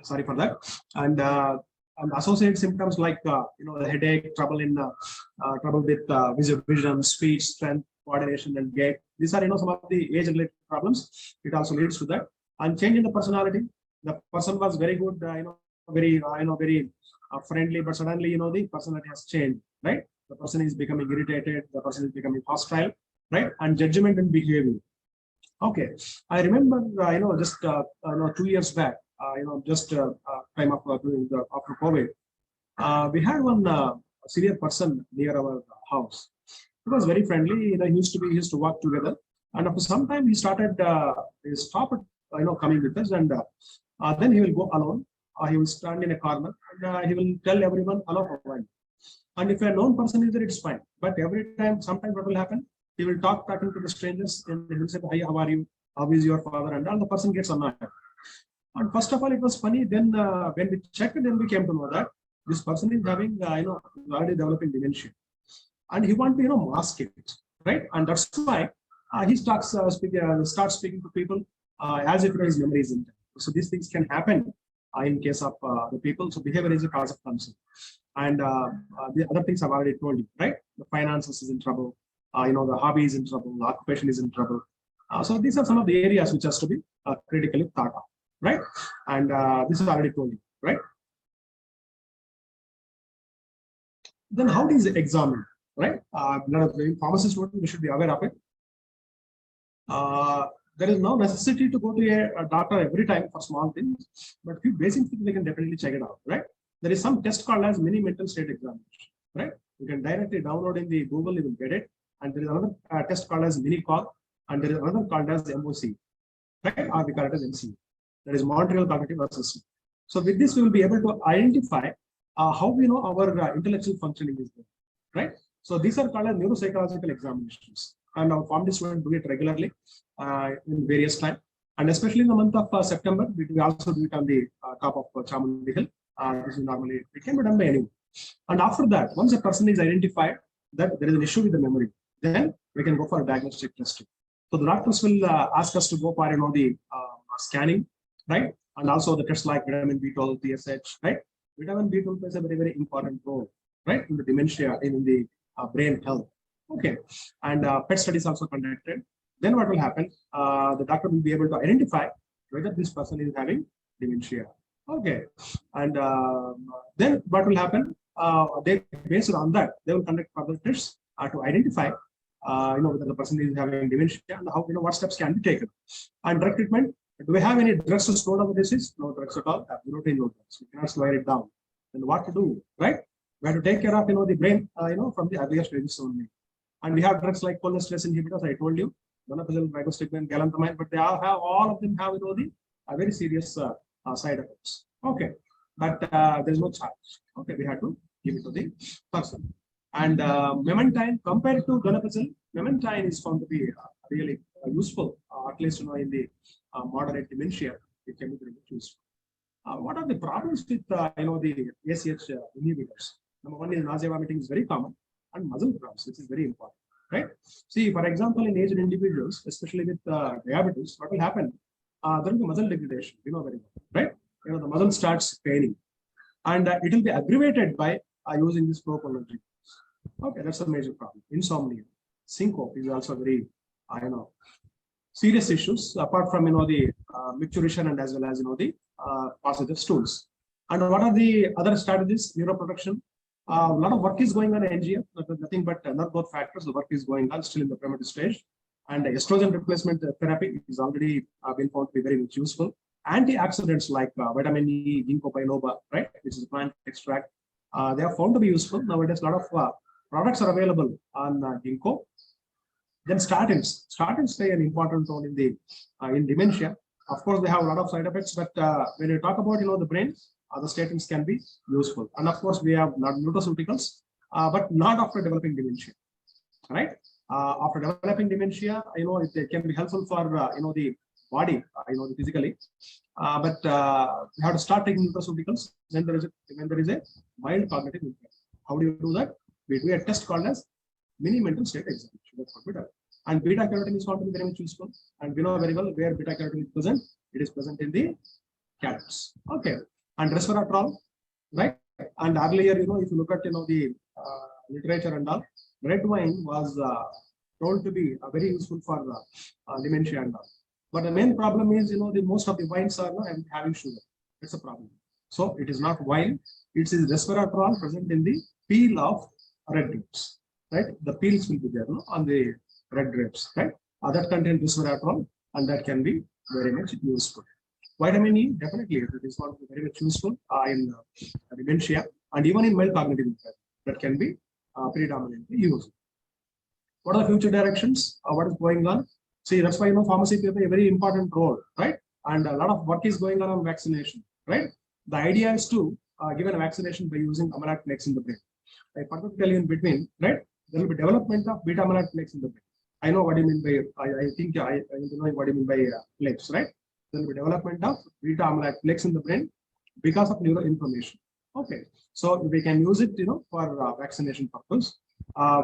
S5: Sorry for that. And associated symptoms like the headache, trouble with vision, speech, strength, coordination, and gait. These are some of the age-related problems. It also leads to that. And change in the personality. The person was very good, very friendly, but suddenly the personality has changed, right? The person is becoming irritated. The person is becoming hostile, right? And judgment and behavior. Okay, I remember just 2 years back. Just time of after COVID, we had one senior person near our house. He was very friendly. He used to work together, and after some time he stopped coming with us, and then he will go alone. He will stand in a corner and he will tell everyone hello for a while. And if a known person is there, it's fine. But every time, sometimes what will happen? He will talking to the strangers and he will say, "Hi, how are you? How is your father?" And all the person gets annoyed. And first of all, it was funny. Then when we checked, then we came to know that this person is having, already developing dementia, and he wants to, mask it, right? And that's why he starts speaking to people as if his memory is intact. So these things can happen in case of the people. So behavior is a cause of concern, and the other things I've already told you, right? The finances is in trouble. The hobby is in trouble. The occupation is in trouble. So these are some of the areas which has to be critically thought of. Right, and this is already told you, right? Then how is it examined, right? Pharmacist, we should be aware of it. There is no necessity to go to a doctor every time for small things, but few basic things we can definitely check it out, right? There is some test called as mini mental state examination, right? You can directly download in the Google, you will get it. And there is another test called as mini cog, and there is another called as MOC, right? Or we call it as MCU. That is Montreal Cognitive Assessment. So with this, we will be able to identify how we know our intellectual functioning is there, right? So these are called as neuropsychological examinations, and our pharmacist students do it regularly in various times, and especially in the month of September, we also do it on the top of Chamundi Hill. This is normally, it can be done by anyone. And after that, once a person is identified that there is an issue with the memory, then we can go for a diagnostic testing. So the doctors will ask us to go for the scanning, right? And also the tests like vitamin B12, TSH, right? Vitamin B12 plays a very, very important role, right? In the dementia, in the brain health. Okay. And PET studies also conducted. Then what will happen? The doctor will be able to identify whether this person is having dementia. Okay. And then what will happen? Based on that, they will conduct further tests to identify whether the person is having dementia and how, what steps can be taken. And drug treatment. Do we have any drugs to slow down the disease? No drugs at all. Absolutely no drugs. We cannot slow it down. Then what to do, right? We have to take care of the brain, from the earlier stages only. And we have drugs like cholinesterase inhibitors. I told you, donepezil, ribostigmine, galantamine, but all of them have a very serious side effects. Okay, but there's no charge. Okay, we have to give it to the person. And memantine compared to donepezil, memantine is found to be really useful, at least in the moderate dementia. It can be very much useful. What are the problems with the ACH inhibitors? Number one is nausea, vomiting is very common, and muscle cramps, which is very important, right? See, for example, in aged individuals, especially with diabetes, what will happen? There will be muscle degradation, very well, right? The muscle starts paining, and it will be aggravated by using this propulsive. Okay, that's a major problem. Insomnia, syncope is also very, serious issues. Apart from the micturition and as well as the positive stools. And what are the other strategies? Neuroprotection. A lot of work is going on in NGF. Nothing but not both factors. The work is going on still in the primitive stage. And estrogen replacement therapy is already been found to be very much useful. Antioxidants like vitamin E, ginkgo biloba, right, which is a plant extract, they are found to be useful. Nowadays, a lot of products are available on ginkgo. Then statins. Statins play an important role in the in dementia. Of course, they have a lot of side effects, but when you talk about the brain, the statins can be useful. And of course, we have nutraceuticals, but not after developing dementia, right? After developing dementia, it can be helpful for the body, physically, but we have to start taking nutraceuticals when there is a mild cognitive impairment. How do you do that? We do a test called as mini mental state examination. That's what we do. And beta carotene is found to be very much useful. And we know very well where beta carotene is present. It is present in the carrots. Okay. And resveratrol, right? And earlier, if you look at the literature and all, red wine was told to be very useful for dementia and all. But the main problem is, the most of the wines are having sugar. It's a problem. So it is not wine. It is resveratrol present in the peel of red grapes, right? The peels will be there on the red grapes, right? That contain resveratrol, and that can be very much useful. Vitamin E, definitely, it is found to be very much useful in dementia and even in mild cognitive impairment. That can be predominantly used. What are the future directions? What is going on? See, that's why pharmacy play a very important role, right? And a lot of work is going on vaccination, right? The idea is to give a vaccination by using amyloid plaques in the brain. I forgot to tell you in between, right? There will be development of beta amyloid plaques in the brain. I know what you mean by, I think I know what you mean by plaques, right? There will be development of beta amyloid plaques in the brain because of neuroinflammation. Okay, so we can use it, for vaccination purpose.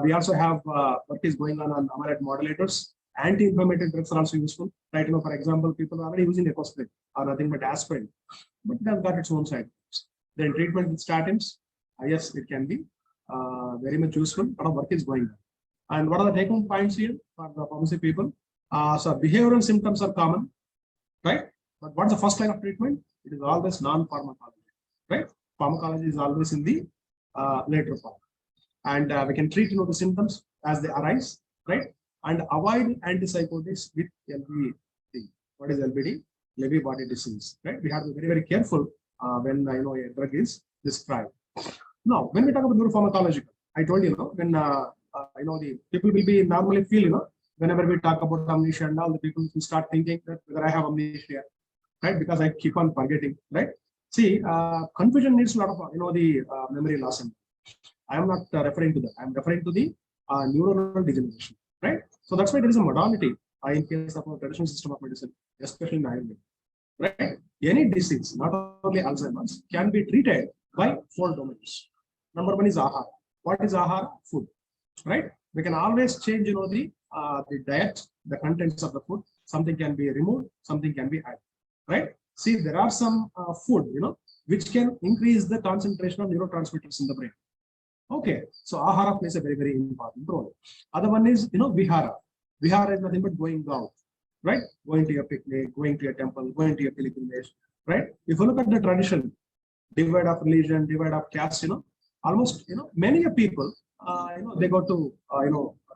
S5: We also have work is going on amyloid modulators. Anti-inflammatory drugs are also useful, right? For example, people are already using ecosprin or nothing but aspirin, but it has got its own side effects. Then treatment with statins, yes, it can be very much useful. A lot of work is going on. And what are the take-home points here for the pharmacy people? So behavioral symptoms are common, right? But what's the first line of treatment? It is always non-pharmacology, right? Pharmacology is always in the later part. And we can treat the symptoms as they arise, right? And avoid antipsychotics with LBD. What is LBD? Lewy body disease, right? We have to be very, very careful when a drug is prescribed. Now, when we talk about neuropharmacological, I told you, when the people will be normally feel, whenever we talk about amnesia and all, the people will start thinking that whether I have amnesia, right? Because I keep on forgetting, right? See, confusion needs a lot of the memory loss. I am not referring to that. I am referring to the neuronal degeneration, right? So that's why there is a modality in case of a traditional system of medicine, especially in Ayurveda, right? Any disease, not only Alzheimer's, can be treated by 4 domains. Number 1 is ahara. What is ahara? Food, right? We can always change, the diet, the contents of the food. Something can be removed, something can be added, right? See, there are some food, which can increase the concentration of neurotransmitters in the brain. Okay, so ahara plays a very, very important role. Other one is, vihara. Vihara is nothing but going out, right? Going to your picnic, going to your temple, going to your pilgrimage, right? If you look at the tradition, divide of religion, divide of caste, almost, many people, they go to,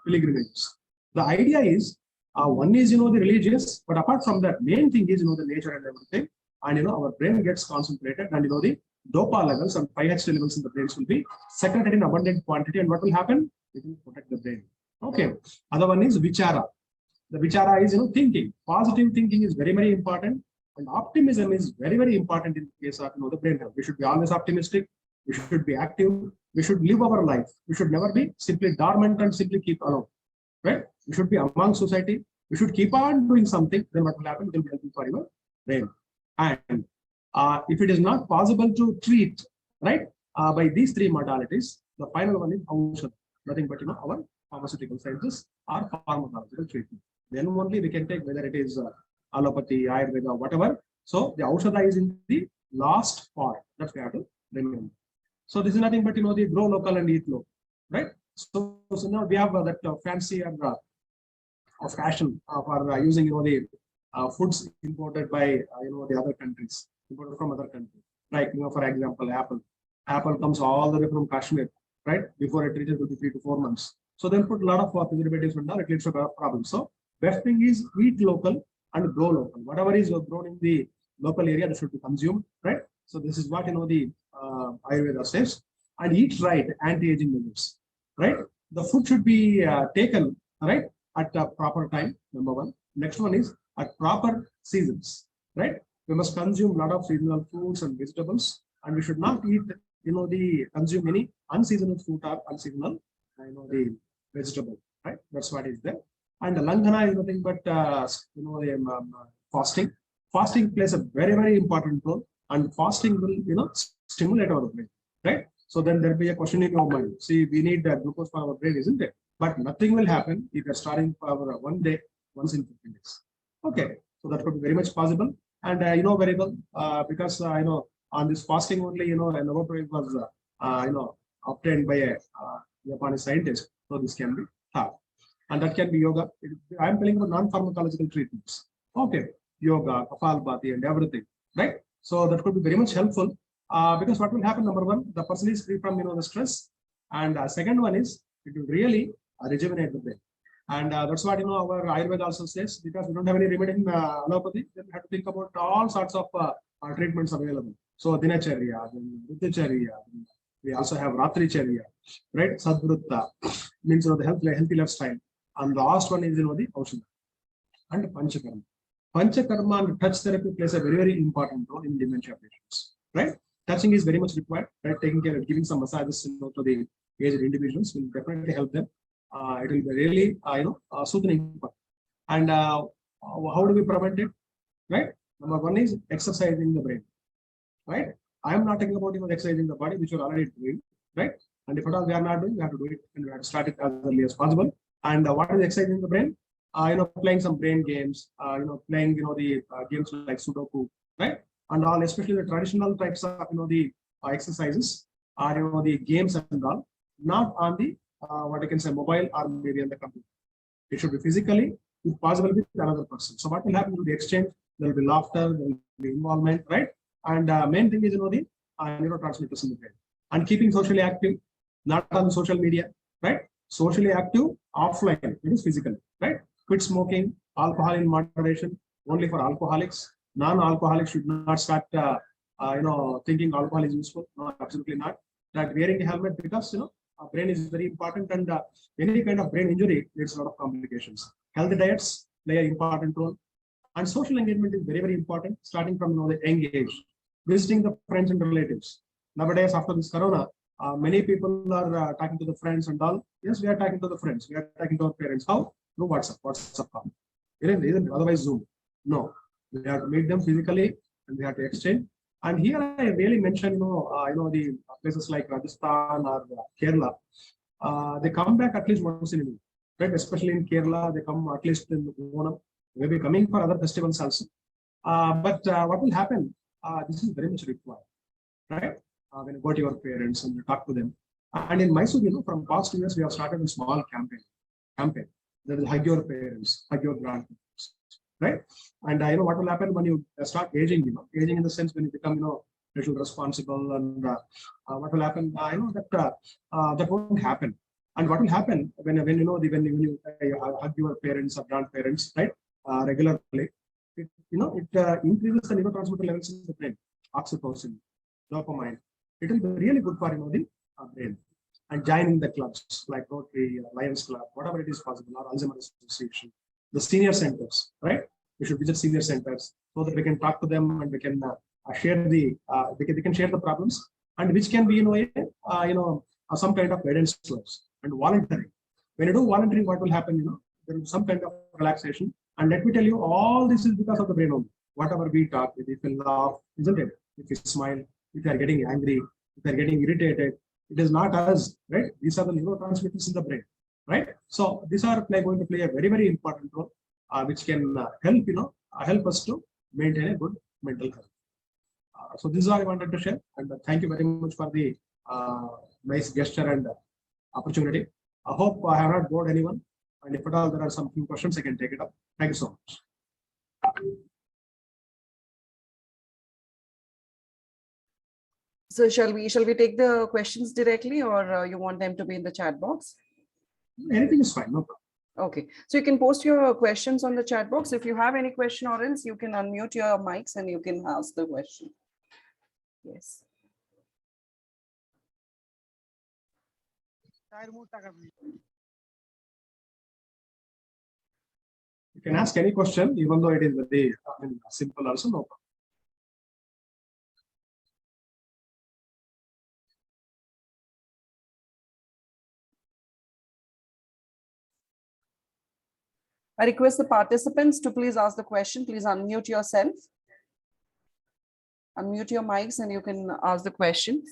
S5: pilgrimages. The idea is, one is, the religious, but apart from that, main thing is, the nature and everything. And, our brain gets concentrated and, the DOPA levels and 5-HT levels in the brains will be secreted in abundant quantity. And what will happen? It will protect the brain. Okay. Other one is vichara. The vichara is, thinking. Positive thinking is very, very important. And optimism is very, very important in the case of the brain health. We should be always optimistic. We should be active. We should live our life. We should never be simply dormant and simply keep alone. Right? We should be among society. We should keep on doing something. Then what will happen? It will be helpful for your brain. And if it is not possible to treat, right, by these three modalities, the final one is aushadha. Nothing but our pharmaceutical sciences or pharmacological treatment. Then only we can take whether it is allopathy, ayurveda, whatever. So the aushadha is in the last part. That's we have to remember. So this is nothing but the grow local and eat local, right? So now we have that fancy of fashion for using the foods imported by the other countries, imported from other countries. Like for example, apple. Apple comes all the way from Kashmir, right? Before it reaches to 3 to 4 months. So they'll put a lot of preservatives and all. It leads to a problem. So best thing is eat local and grow local. Whatever is grown in the local area, that should be consumed, right? So this is what the Ayurveda says. And eat right, anti-aging measures, right? The food should be taken, right, at a proper time, number one. Next one is at proper seasons, right? We must consume a lot of seasonal fruits and vegetables, and we should not eat, consume any unseasonal fruit or unseasonal, the vegetable, right? That's what is there. And the langhana is nothing but, fasting. Fasting plays a very, very important role, and fasting will, stimulate our brain, right? So then there'll be a question in your mind. See, we need glucose for our brain, isn't it? But nothing will happen if you're starting for 1 day, once in 15 days. Okay, so that could be very much possible. And very well, because on this fasting only, a Nobel Prize was obtained by a Japanese scientist. So this can be hard. And that can be yoga. I'm telling about non-pharmacological treatments. Okay, yoga, kapalbhati, and everything, right? So that could be very much helpful. Because what will happen, number one, the person is free from the stress, and second one is it will really rejuvenate the brain, and that's what our Ayurveda also says. Because we don't have any remedy in allopathy, then we have to think about all sorts of treatments available. So dinacharya, buddhacharya, we also have ratricharya, right? Sadvrutta means the healthy lifestyle, and the last one is the aushadha and panchakarma. Panchakarma and touch therapy plays a very, very important role in dementia patients, right? Touching is very much required, right? Taking care of giving some massages to the aged individuals will definitely help them. It will be really, soothing. And how do we prevent it, right? Number one is exercising the brain, right? I am not talking about exercising the body, which you're already doing, right? And if at all we are not doing, we have to do it, and we have to start it as early as possible. And what is exercising the brain? Playing some brain games, playing the games like Sudoku, right? And all, especially the traditional types of the exercises or the games and all, not on the what I can say mobile or maybe on the computer. It should be physically, if possible, with another person. So what will happen to the exchange? There will be laughter, there will be involvement, right? And main thing is the neurotransmitters in the brain. And keeping socially active, not on social media, right? Socially active offline, it is physically, right? Quit smoking, alcohol in moderation, only for alcoholics. Non-alcoholics should not start, thinking alcohol is useful. No, absolutely not. That wearing a helmet, because our brain is very important, and any kind of brain injury leads a lot of complications. Healthy diets play an important role, and social engagement is very, very important. Starting from the young age, visiting the friends and relatives. Nowadays, after this corona, many people are talking to the friends and all. Yes, we are talking to the friends. We are talking to our parents. How? Through WhatsApp call. Isn't otherwise Zoom? No. We have to meet them physically, and we have to exchange. And here I really mentioned, the places like Rajasthan or Kerala. They come back at least once in a week, right? Especially in Kerala, they come at least in Onam. Maybe coming for other festivals also. But what will happen? This is very much required, right? When you go to your parents and you talk to them. And in Mysore, from past 2 years, we have started a small campaign. That is hug your parents, hug your grandparents. Right, and what will happen when you start aging? Aging in the sense when you become little responsible, and what will happen? That won't happen. And what will happen when you hug your parents or grandparents, right, regularly? It increases the neurotransmitter levels in the brain, oxytocin, dopamine. It will be really good for the brain. And joining the clubs like Rotary, Lions Club, whatever it is possible, or Alzheimer's Association, the senior centers, right? we should visit senior centers so that we can talk to them and we can share they can share the problems, and which can be some kind of guidance to us. And volunteering. When you do volunteering, what will happen? There will be some kind of relaxation. And let me tell you, all this is because of the brain only. Whatever we talk, if we laugh, isn't it? If we smile, if we are getting angry, if we are getting irritated, it is not us, right? These are the neurotransmitters in the brain, right? So these are going to play a very, very important role, which can help us to maintain a good mental health. So this is all I wanted to share, and thank you very much for the nice gesture and opportunity. I hope I have not bored anyone, and if at all there are some few questions, I can take it up. Thank you so much.
S1: So shall we take the questions directly, or you want them to be in the chat box?
S5: Anything is fine, no problem.
S1: Okay, so you can post your questions on the chat box. If you have any question, or else you can unmute your mics and you can ask the question. Yes.
S5: You can ask any question, even though it is very simple also, no problem.
S1: I request the participants to please ask the question. Please unmute yourself. Unmute your mics and you can ask the questions.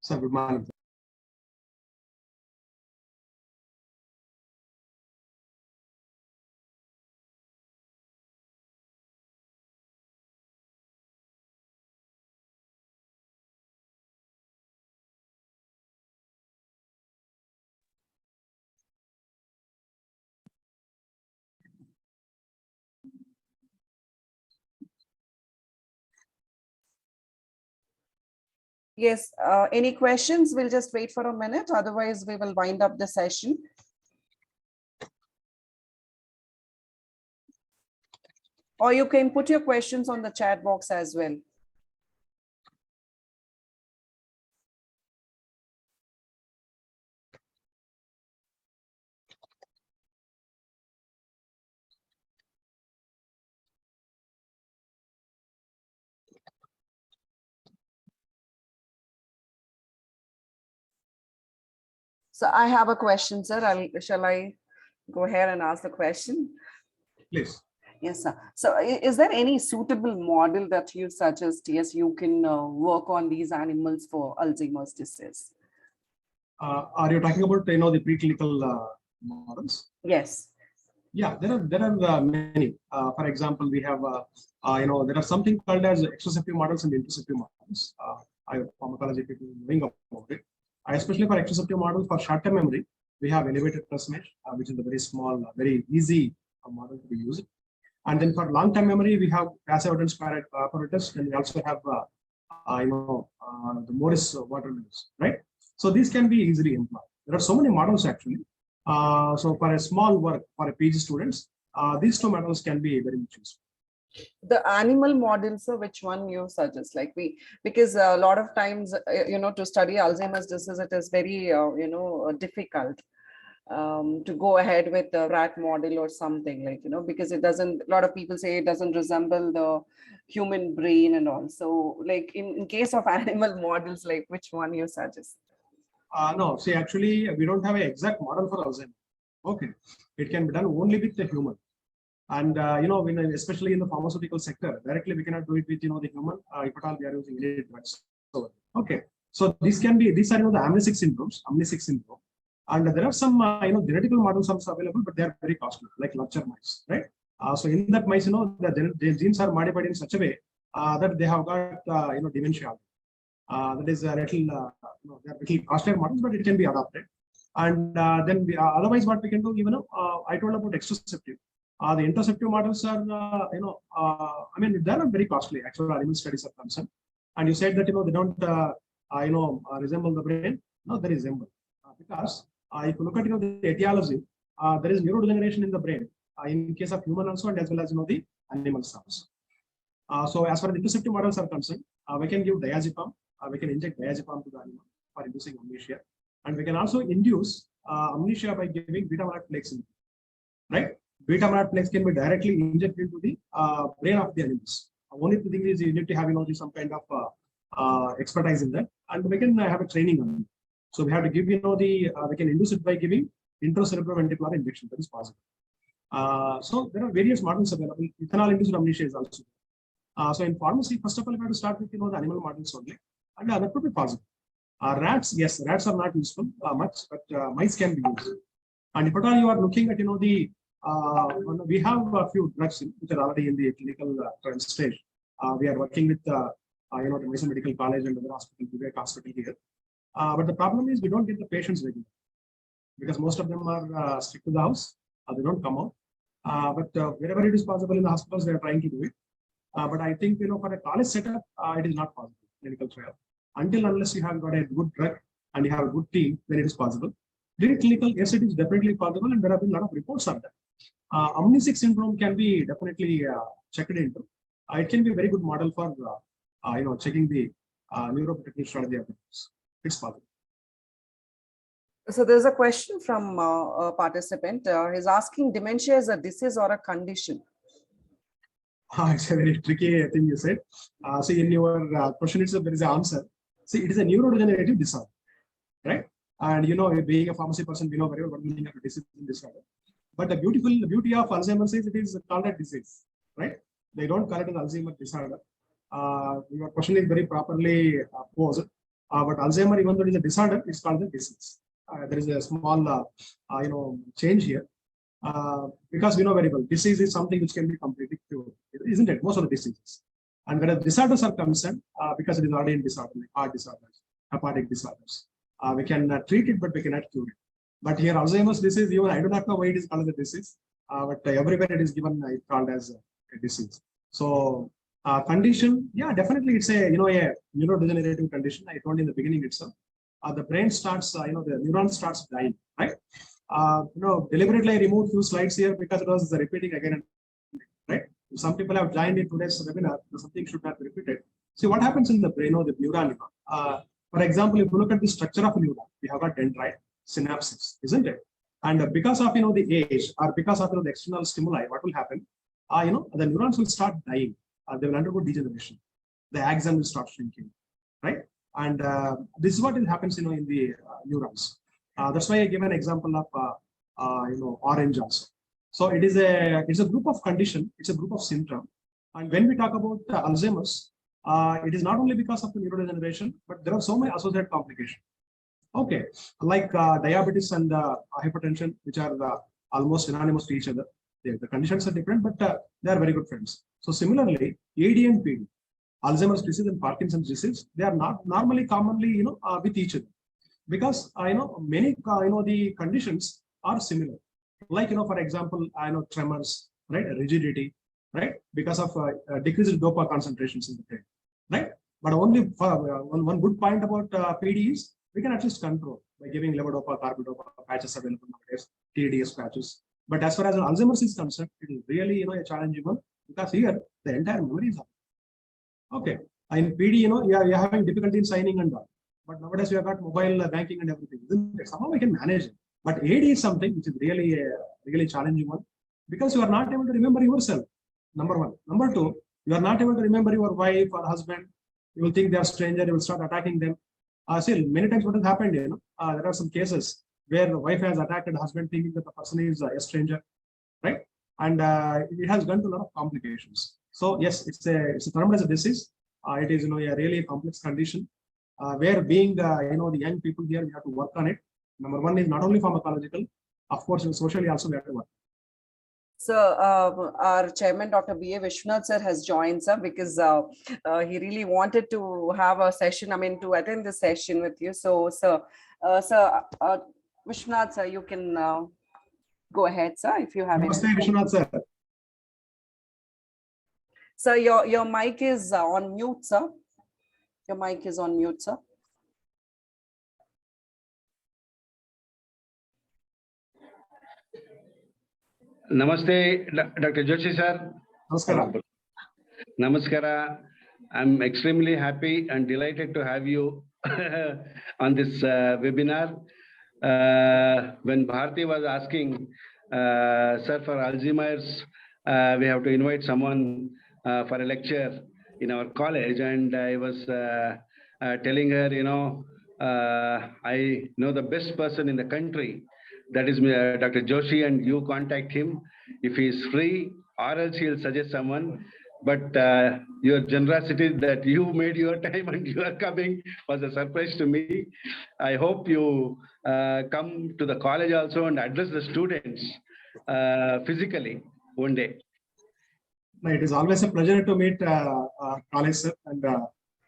S5: Sir, good morning.
S1: Yes, any questions? We'll just wait for a minute. Otherwise, we will wind up the session. Or you can put your questions on the chat box as well. So I have a question, sir. Shall I go ahead and ask the question?
S5: Please.
S1: Yes, sir. So is there any suitable model that you suggest? Yes, you can work on these animals for Alzheimer's disease.
S5: Are you talking about the preclinical models?
S1: Yes.
S5: Yeah, there are many. For example, we have there are something called as exoceptive models and interoceptive models. Pharmacology people knowing about it. Especially for exoceptive models for short-term memory, we have elevated plasmid, which is a very small, very easy model to be used. And then for long-term memory, we have passive evidence apparatus, and we also have the Morris water levels, right? So these can be easily employed. There are so many models actually. So for a small work for a PG students, these two models can be very much useful.
S1: The animal models, which one you suggest? Because a lot of times, to study Alzheimer's disease, it is very, difficult to go ahead with the rat model or something because it doesn't, a lot of people say it doesn't resemble the human brain and all. So in case of animal models, which one you suggest?
S5: No, see, actually, we don't have an exact model for Alzheimer's. Okay, it can be done only with the human. And especially in the pharmaceutical sector, directly we cannot do it with the human. If at all we are using any drugs. So, okay, so these are the amnesic syndromes, and there are some genetical models also available, but they are very costly, like Lurcher mice, right? So in that mice, the genes are modified in such a way that they have got dementia. That is a little they are little costly models, but it can be adopted. And then otherwise, what we can do, I told about exoceptive. The interoceptive models are, they are not very costly. Actual animal studies are concerned. And you said that they don't resemble the brain. No, they resemble because if you look at the etiology, there is neurodegeneration in the brain in case of human also, and as well as the animals also. So as far as intussusceptive models are concerned, we can give diazepam, we can inject diazepam to the animal for inducing amnesia. And we can also induce amnesia by giving beta-malate flakes, right? Beta-malate flakes can be directly injected into the brain of the animals. Only thing is you need to have some kind of expertise in that, and we can have a training on it. So we have to give we can induce it by giving intracerebroventricular injection. That is possible. So there are various models available. Ethanol-induced amnesia is also. So in pharmacy, first of all, we have to start with the animal models only, and that could be possible. Rats, yes, rats are not useful much, but mice can be used. And if at all you are looking at we have a few drugs which are already in the clinical trial stage. We are working with the Mason Medical College and other hospital, Vivek Hospital here. But the problem is we don't get the patients regularly because most of them are stick to the house. They don't come out. But wherever it is possible in the hospitals, they are trying to do it. But I think for a college setup, it is not possible clinical trial unless you have got a good drug and you have a good team. Then it is possible. Clinical, yes, it is definitely possible, and there have been a lot of reports on that. Amnesic syndrome can be definitely checked into. It can be a very good model for checking the neuroprotective strategy of the drugs. It's possible.
S1: So there's a question from a participant. He's asking, dementia is a disease or a condition?
S5: It's a very tricky thing you said. See, in your question itself, there is an answer. See, it is a neurodegenerative disorder, right? And being a pharmacy person, we know very well what meaning of a disease disorder. But the beauty of Alzheimer's is it is called a disease, right? They don't call it an Alzheimer's disorder. Your question is very properly posed. But Alzheimer, even though it is a disorder, it's called a disease. There is a small, change here. Because we know very well, disease is something which can be completely cured, isn't it? Most of the diseases. And whereas disorders are concerned, because it is already in disorder, like heart disorders, hepatic disorders, we can treat it, but we cannot cure it. But here, Alzheimer's disease, even I do not know why it is called as a disease, but everywhere it is given, it's called as a disease. So, condition, yeah, definitely it's a a neurodegenerative condition. I told in the beginning itself, the brain starts, the neuron starts dying, right? Deliberately I removed few slides here because it was repeating again and again, right? Some people have joined in today's webinar, something should not be repeated. See what happens in the brain of the neuron. For example, if you look at the structure of a neuron, we have got dendrite, synapses, isn't it? And because of the age or because of the external stimuli, what will happen? The neurons will start dying. They will undergo degeneration. The axon will start shrinking, right? And this is what happens, in the neurons. That's why I give an example of orange also. So it's a group of condition, it's a group of symptom. And when we talk about Alzheimer's, it is not only because of the neurodegeneration, but there are so many associated complications. Okay, like diabetes and hypertension, which are almost synonymous to each other. The conditions are different, but they are very good friends. So similarly, AD and PD, Alzheimer's disease and Parkinson's disease, they are not commonly with each other. Because many the conditions are similar, like for example tremors, right, rigidity, right, because of decreased dopa concentrations in the brain, right? But only for one good point about PD is we can at least control by giving levodopa, carbidopa patches available nowadays, TDS patches. But as far as Alzheimer's is concerned, it is really a challenging one because here the entire memory is up. Okay, in PD you're having difficulty in signing and all. But nowadays we have got mobile banking and everything. Somehow we can manage it. But AD is something which is really challenging one because you are not able to remember yourself. Number one. Number two, you are not able to remember your wife or husband. You will think they are stranger. You will start attacking them. See, many times what has happened, there are some cases where the wife has attacked the husband thinking that the person is a stranger, right? And it has gone to a lot of complications. So yes, it's termed as a disease. It is a really complex condition. Where being the young people here, we have to work on it. Number one is not only pharmacological, of course, socially also we have to work.
S1: So our chairman, Dr.B.A. Vishwanath sir, has joined, sir, because he really wanted to have a session, to attend this session with you. So, sir, Vishwanath sir, you can go ahead, sir, if you have any.
S5: Namaste, Vishwanath sir.
S1: Sir, your mic is on mute, sir. Your mic is on mute, sir.
S2: Namaste, Dr. Joshi sir.
S5: Namaskaram.
S6: Namaskara. I'm extremely happy and delighted to have you on this webinar. When Bharti was asking, sir, for Alzheimer's, we have to invite someone for a lecture in our college, and I was telling her, I know the best person in the country, that is Dr. Joshi, and you contact him if he is free, or else he'll suggest someone. But your generosity that you made your time and you are coming was a surprise to me. I hope you come to the college also and address the students physically one day.
S5: It is always a pleasure to meet college sir and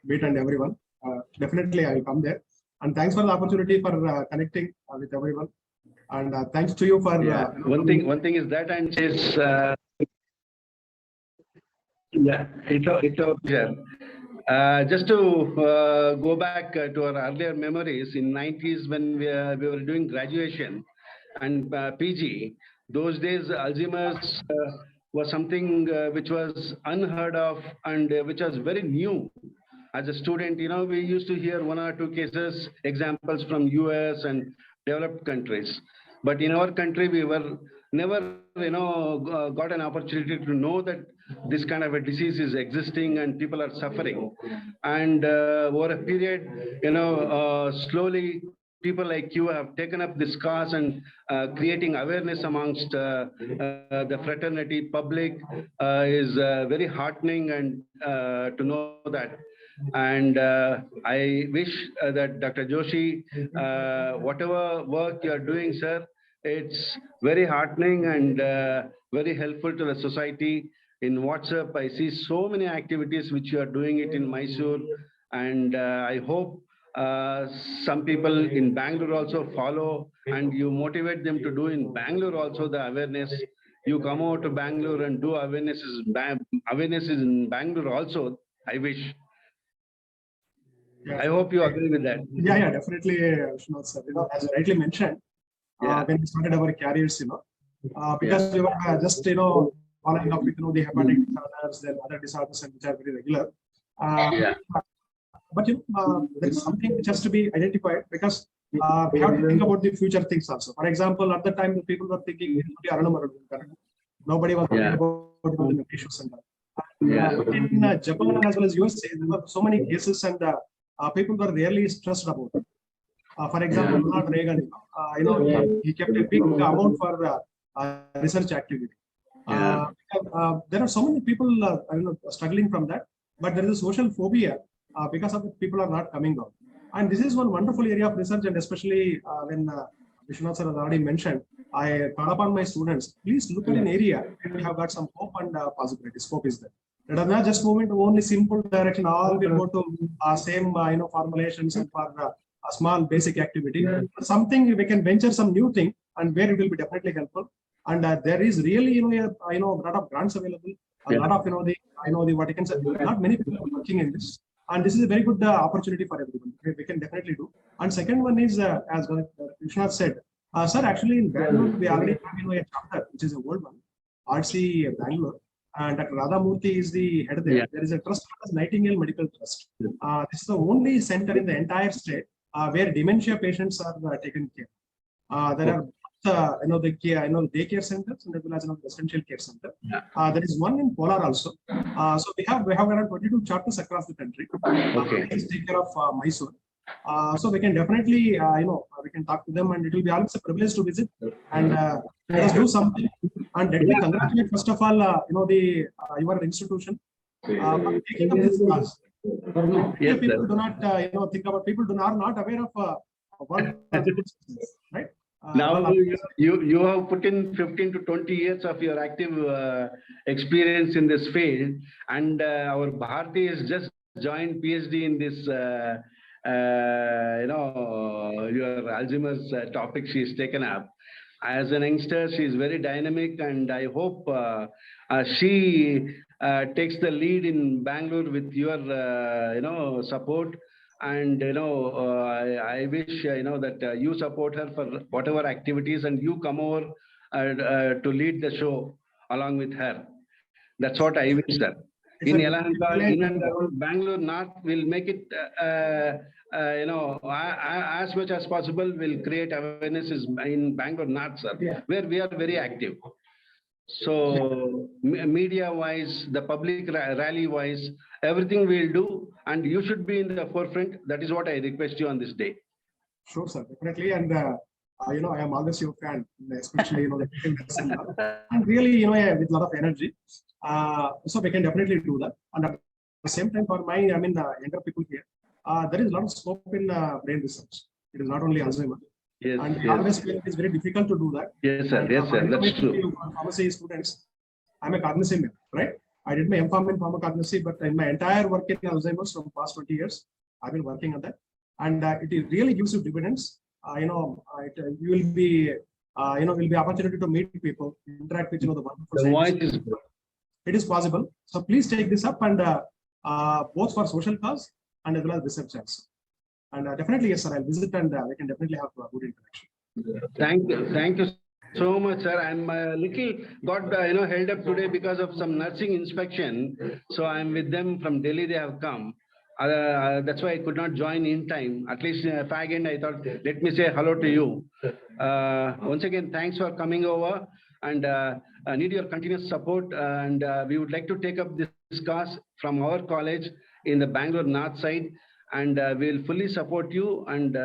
S5: meet and everyone. Definitely I will come there. And thanks for the opportunity for connecting with everyone. And thanks to you for
S6: one thing is that, and says it's a pleasure. Just to go back to our earlier memories in 90s when we were doing graduation and PG, those days Alzheimer's was something which was unheard of and which was very new. As a student, we used to hear one or two cases, examples from US and developed countries. But in our country, we were never, got an opportunity to know that this kind of a disease is existing and people are suffering. And over a period, slowly people like you have taken up this cause and creating awareness amongst the fraternity public is very heartening and to know that. And I wish that Dr. Joshi, whatever work you are doing, sir, it's very heartening and very helpful to the society. In WhatsApp, I see so many activities which you are doing it in Mysore, and I hope some people in Bangalore also follow, and you motivate them to do in Bangalore also the awareness. You come out to Bangalore and do awareness is in Bangalore also, I wish.
S5: Yeah.
S6: I hope you agree with that.
S5: Yeah, definitely, Vishwanath sir. As you rightly mentioned, when we started our careers, because we were just, following up with, the hepatic disorders, then other disorders, and which are very regular. But there is something which has to be identified because we have to think about the future things also. For example, at the time, the people were thinking nobody was thinking about the medications and that. In Japan as well as USA, there were so many cases and people were really stressed about it. For example, Ronald Reagan, he kept a big amount for research activity. There are so many people struggling from that, but there is a social phobia because of it, people are not coming out. And this is one wonderful area of research, and especially when Vishwanath sir has already mentioned, I call upon my students, please look at an area where we have got some hope and possibility. Scope is there. Let us not just move into only simple direction, all will go to same formulations and for a small basic activity. Something we can venture some new thing, and where it will be definitely helpful. And there is really a lot of grants available. A lot of the what you can say. Not many people are working in this, and this is a very good opportunity for everyone. We can definitely do. And second one is as Vishwanath said, sir. Actually, in Bangalore we already have a chapter which is a old one, RC Bangalore. And Dr. Radhamurthy is the head there. There is a trust called Nightingale Medical Trust. This is the only center in the entire state where dementia patients are taken care. There are the daycare centers and as well as the essential care center. There is one in Polar also. So we have around 22 chapters across the country. Please take care of Mysore. So we can definitely we can talk to them, and it will be always a privilege to visit and let us do something. And let me congratulate first of all your institution for taking up this class. People do not think about, people are not aware of what right.
S6: Now you have put in 15 to 20 years of your active experience in this field, and our Bharti has just joined PhD in this your Alzheimer's topic she has taken up. As an youngster, she is very dynamic, and I hope she takes the lead in Bangalore with your support. And I wish that you support her for whatever activities, and you come over to lead the show along with her. That's what I wish, sir.
S5: It's
S6: in
S5: a
S6: Yelahanka,
S5: village.
S6: in and around Bangalore North, will make it, as much as possible, will create awareness in Bangalore North, sir,
S5: Yeah.
S6: where we are very active. So media-wise, the public rally-wise, everything we'll do, and you should be in the forefront. That is what I request you on this day.
S5: Sure, sir, definitely. And I am always your fan, especially the medicine, and really, with a lot of energy. So we can definitely do that. And at the same time, for my, younger people here, there is a lot of scope in brain research. It is not only Alzheimer.
S6: Yes,
S5: And
S6: yes.
S5: always feel it is very difficult to do that.
S6: Yes, sir.
S5: And,
S6: Yes, sir. That's true.
S5: Pharmacy students, I'm a cognitive man, right? I did my MPharm in pharmacognosy, but in my entire work in Alzheimer's from past 20 years, I've been working on that. And it really gives you dividends. You will be, will be opportunity to meet people, interact with, the wonderful
S6: The voice
S5: scientists.
S6: is good.
S5: It is possible. So please take this up, and both for social cause and as well as research also. And definitely, yes, sir, I'll visit, and we can definitely have a good interaction.
S6: Thank you so much, sir. I'm a little got held up today because of some nursing inspection. So I'm with them from Delhi. They have come. That's why I could not join in time. At least fag end, I thought, let me say hello to you. Once again, thanks for coming over, and I need your continuous support. And we would like to take up this cause from our college in the Bangalore North side, and we'll fully support you, and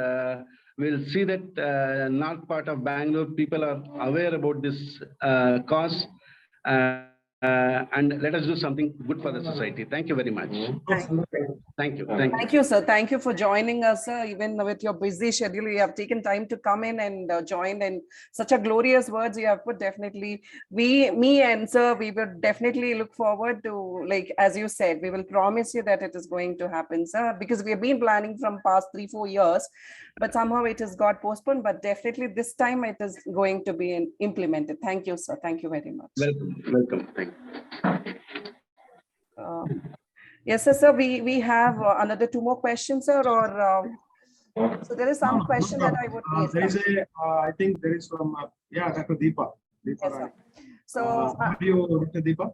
S6: we'll see that north part of Bangalore people are aware about this cause. And let us do something good for the society. Thank you very much. Thank you.
S1: Thank you, sir. Thank you for joining us, sir. Even with your busy schedule, you have taken time to come in and join, and such a glorious words you have put. Definitely, me and sir, we will definitely look forward to, like, as you said, we will promise you that it is going to happen, sir, because we have been planning from past 3-4 years, but somehow it has got postponed, but definitely this time it is going to be implemented. Thank you, sir. Thank you very much.
S6: Welcome. Thank you.
S1: Yes, sir. We have another 2 more questions, sir, or so there is some question that I would. Yes,
S5: there is a, I think there is from, Dr. Deepa.
S1: yes, sir. So,
S5: How do you, Dr. Deepa?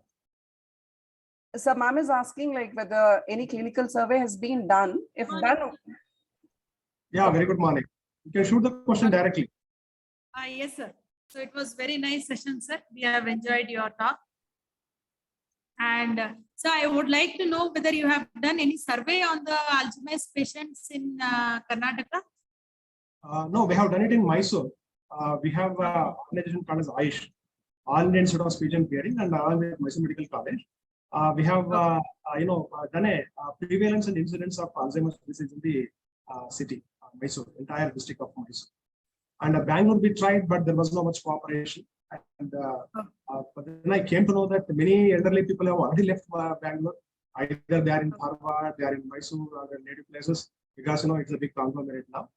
S1: so ma'am is asking like whether any clinical survey has been done. If done,
S5: Yeah, very good morning. You can shoot the question directly.
S7: Yes, sir. So it was very nice session, sir. We have enjoyed your talk. And so I would like to know whether you have done any survey on the Alzheimer's patients in Karnataka.
S5: No, we have done it in Mysore. We have an organization called as AISH, All India Institute of Speech and Hearing, and along with Mysore Medical College. We have done a prevalence and incidence of Alzheimer's disease in the city, Mysore, entire district of Mysore. And Bangalore we tried, but there was no much cooperation. And but then I came to know that many elderly people have already left Bangalore. Either they are in Harvard, they are in Mysore, or their native places, because it's a big conglomerate now.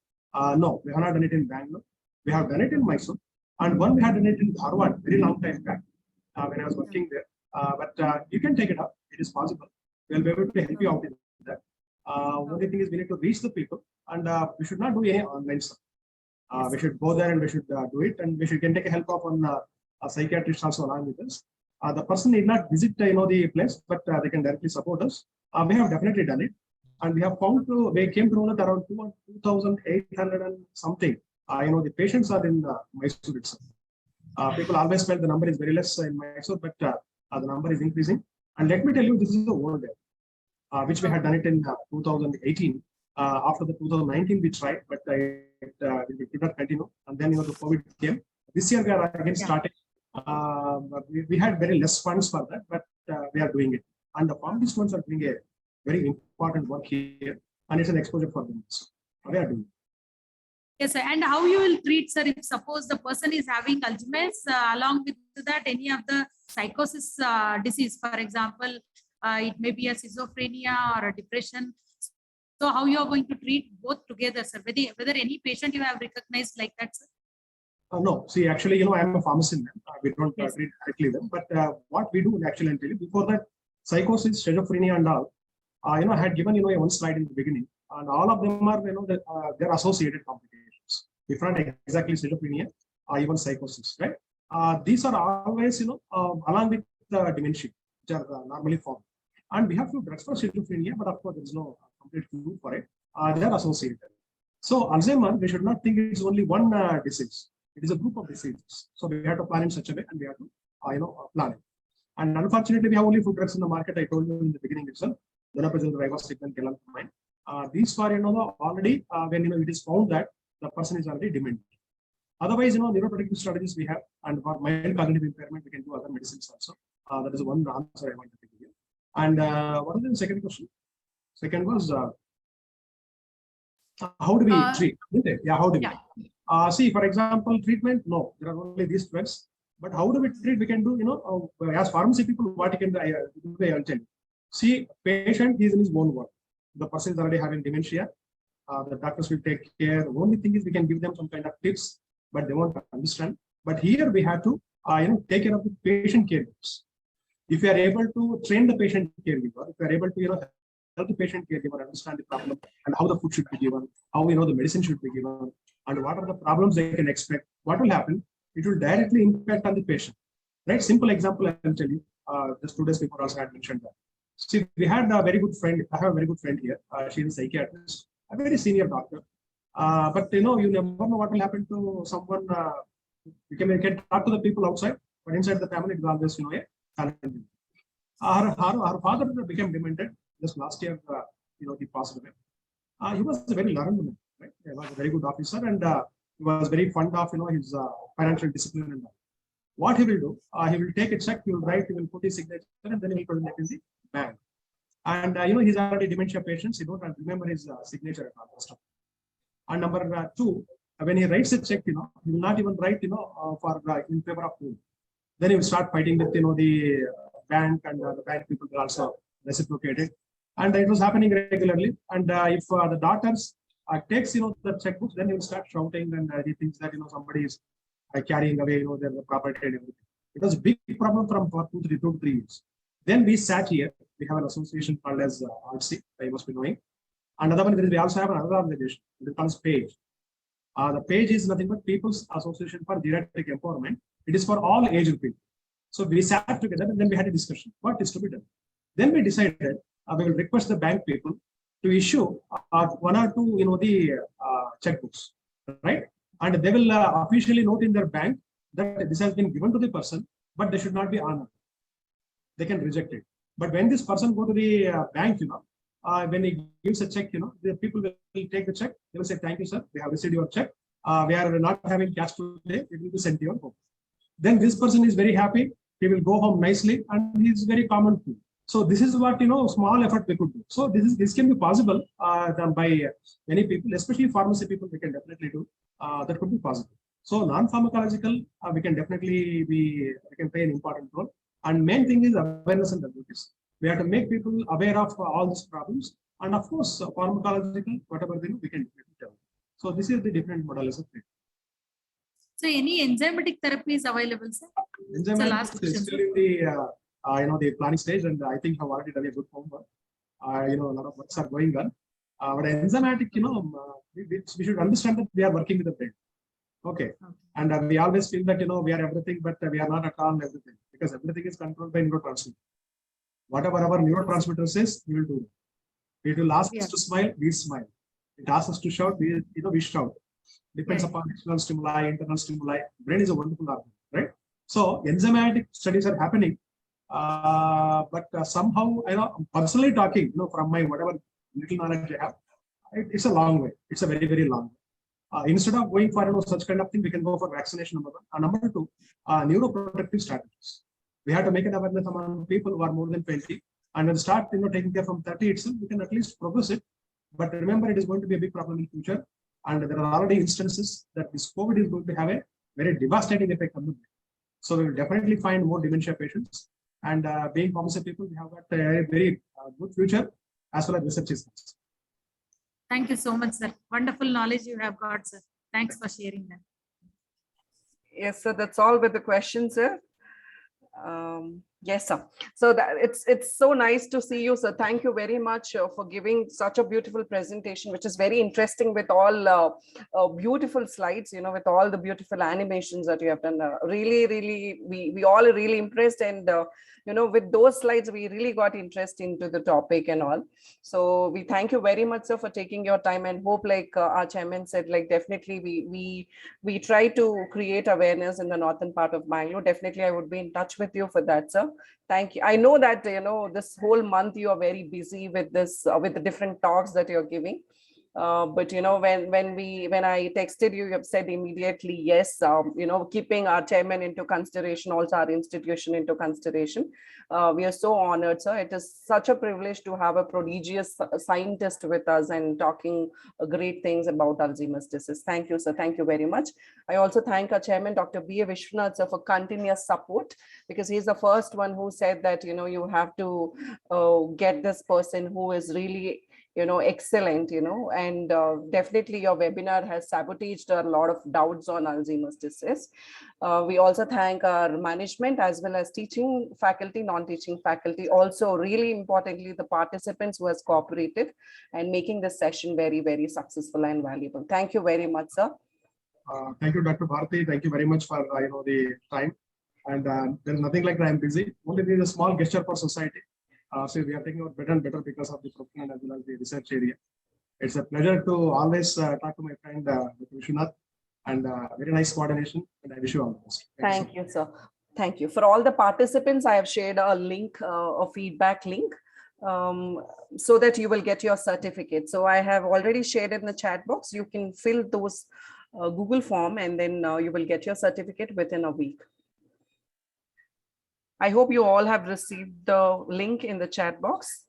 S5: No, we have not done it in Bangalore. We have done it in Mysore, and one we had done it in Harvard very long time back when I was working there. But you can take it up. It is possible. We will be able to help you out in that. Only thing is we need to reach the people, and we should not do any online stuff. We should go there and we should do it, and we can take help of a psychiatrist also along with us. The person need not visit the place, but they can directly support us. We have definitely done it, and we have found we came to know that around 2,800 and something. The patients are in Mysore itself. People always felt the number is very less in Mysore, but the number is increasing. And let me tell you, this is the old day, which we had done it in 2018. After the 2019 we tried, but we did not continue. And then the COVID came. This year we are again starting. We had very less funds for that, but we are doing it. And the pharmacist ones are doing a very important work here, and it's an exposure for them. So we are doing it.
S7: Yes, sir. And how you will treat, sir, if suppose the person is having Alzheimer's, along with that any of the psychosis disease, for example, it may be a schizophrenia or a depression. So how you are going to treat both together, sir? Whether any patient you have recognized like that, sir?
S5: No, see, actually, I am a pharmacist. We don't treat directly them, but what we do actually, before that, psychosis, schizophrenia, and all, I had given one slide in the beginning, and all of them are they're associated complications. If not exactly schizophrenia, even psychosis, right? These are always along with dementia, which are normally formed. And we have few drugs for schizophrenia, but of course, there is no complete cure for it. They are associated. So Alzheimer, we should not think it's only one disease. It is a group of diseases. So we have to plan in such a way, and we have to plan it. And unfortunately, we have only 2 drugs in the market. I told you in the beginning itself, donepezil, ribociclib, galantamine. These are already when it is found that the person is already demented. Otherwise, neuroprotective strategies we have, and for mild cognitive impairment, we can do other medicines also. That is one answer I wanted to give you. And what is the second question? Second was how do we treat? Yeah, how do we? See, for example, treatment. No, there are only these drugs. But how do we treat? We can do, as pharmacy people, what you can do, I'll tell you. See, patient is in his own world. The person is already having dementia. The doctors will take care. The only thing is we can give them some kind of tips, but they won't understand. But here we have to, take care of the patient caregivers. If you are able to train the patient caregiver, if you are able to, help the patient caregiver understand the problem and how the food should be given, how the medicine should be given, and what are the problems they can expect, what will happen? It will directly impact on the patient. Right? Simple example I will tell you. Just 2 days before also I had mentioned that. See, we had a very good friend. I have a very good friend here. She is a psychiatrist, a very senior doctor. But you never know what will happen to someone. You can talk to the people outside, but inside the family, it is always a challenge. Her father became demented just last year. He passed away. He was a very learned man. Right? He was a very good officer, and he was very fond of his financial discipline and all. What he will do, he will take a check, he will write, he will put his signature, and then he will put it in the bank. And he's already dementia patient. He don't remember his signature at all. And number 2, when he writes a check, he will not even write, for in favor of whom. Then he will start fighting with the bank, and the bank people will also reciprocate it. And it was happening regularly. And if the daughters takes the checkbooks, then he will start shouting, and he thinks that somebody is carrying away their property and everything. It was a big problem for 2 to 3 years. Then we sat here. We have an association called as RC. I must be knowing. Another one, we also have another organization. It comes PAGE. The PAGE is nothing but People's Association for Geriatric Empowerment. It is for all aged people. So we sat together, and then we had a discussion. What is to be done? Then we decided we will request the bank people to issue 1 or 2, the checkbooks, right? And they will officially note in their bank that this has been given to the person, but they should not be honored. They can reject it. But when this person go to the bank, when he gives a check, the people will take the check. They will say, "Thank you, sir. We have received your check. We are not having cash today. It will be sent to your home." Then this person is very happy. He will go home nicely, and he is very common too. So this is what small effort we could do. So this can be possible done by many people, especially pharmacy people. We can definitely do that could be possible. So non-pharmacological, we can definitely we can play an important role. And main thing is awareness and advocacy. We have to make people aware of all these problems, and of course, pharmacological, whatever they do, we can tell. So this is the different models of treatment.
S7: So any enzymatic therapy is available, sir?
S5: Enzymatic is still in the the planning stage, and I think I've already done a good homework. A lot of works are going on. But enzymatic, we should understand that we are working with the brain. Okay. And we always feel that we are everything, but we are not at all everything, because everything is controlled by neurotransmitter. Whatever our neurotransmitter says, we will do it. It will ask us to smile, we smile. It asks us to shout, we shout. Depends upon external stimuli, internal stimuli. Brain is a wonderful organ, right? So enzymatic studies are happening, but somehow, personally talking, from my whatever little knowledge I have, it's a long way. It's a very, very long way. Instead of going for such kind of thing, we can go for vaccination, number 1. Number 2, neuroprotective strategies. We have to make an awareness among people who are more than 20, and then start taking care from 30 itself. We can at least progress it. But remember, it is going to be a big problem in the future, and there are already instances that this COVID is going to have a very devastating effect on the brain. So we will definitely find more dementia patients. And being pharmacy people, we have got a very good future as well as research is concerned.
S7: Thank you so much, sir. Wonderful knowledge you have got, sir. Thanks for sharing that.
S1: Yes, sir. That's all with the questions, sir. Yes, sir. So that it's so nice to see you, sir. Thank you very much for giving such a beautiful presentation, which is very interesting with all beautiful slides, with all the beautiful animations that you have done. Really, we all are really impressed, and with those slides, we really got interest into the topic and all. So we thank you very much, sir, for taking your time, and hope, like our chairman said, like definitely we try to create awareness in the northern part of Bangalore. Definitely, I would be in touch with you for that, sir. Thank you. I know that, this whole month you are very busy with this, with the different talks that you're giving. But when I texted you, you have said immediately yes. Keeping our chairman into consideration, also our institution into consideration. We are so honored, sir. It is such a privilege to have a prodigious scientist with us and talking great things about Alzheimer's disease. Thank you, sir. Thank you very much. I also thank our chairman, Dr.B.A. Vishwanath, sir, for continuous support, because he's the first one who said that you have to get this person who is really excellent, and definitely your webinar has sabotaged a lot of doubts on Alzheimer's disease. We also thank our management as well as teaching faculty, non-teaching faculty, also really importantly the participants who has cooperated and making this session very, very successful and valuable. Thank you very much, sir.
S5: Thank you, Dr. Bharti. Thank you very much for the time. And there is nothing like I'm busy. Only there is a small gesture for society. So we are taking out better and better because of the profession as well as the research area. It's a pleasure to always talk to my friend Dr. Vishwanath, and very nice coordination. And I wish you all the best.
S1: Thank you, sir. Thank you. For all the participants, I have shared a link, a feedback link, so that you will get your certificate. So I have already shared in the chat box. You can fill those Google form, and then you will get your certificate within a week. I hope you all have received the link in the chat box.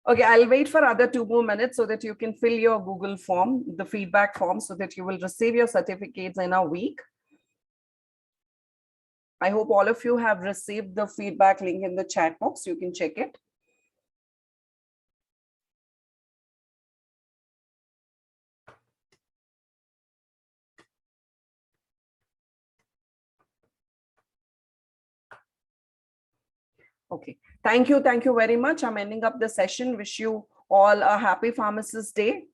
S1: Okay, I'll wait for other 2 more minutes so that you can fill your Google form, the feedback form, so that you will receive your certificates in a week. I hope all of you have received the feedback link in the chat box. You can check it. Okay, thank you very much. I'm ending up the session. Wish you all a happy Pharmacist Day.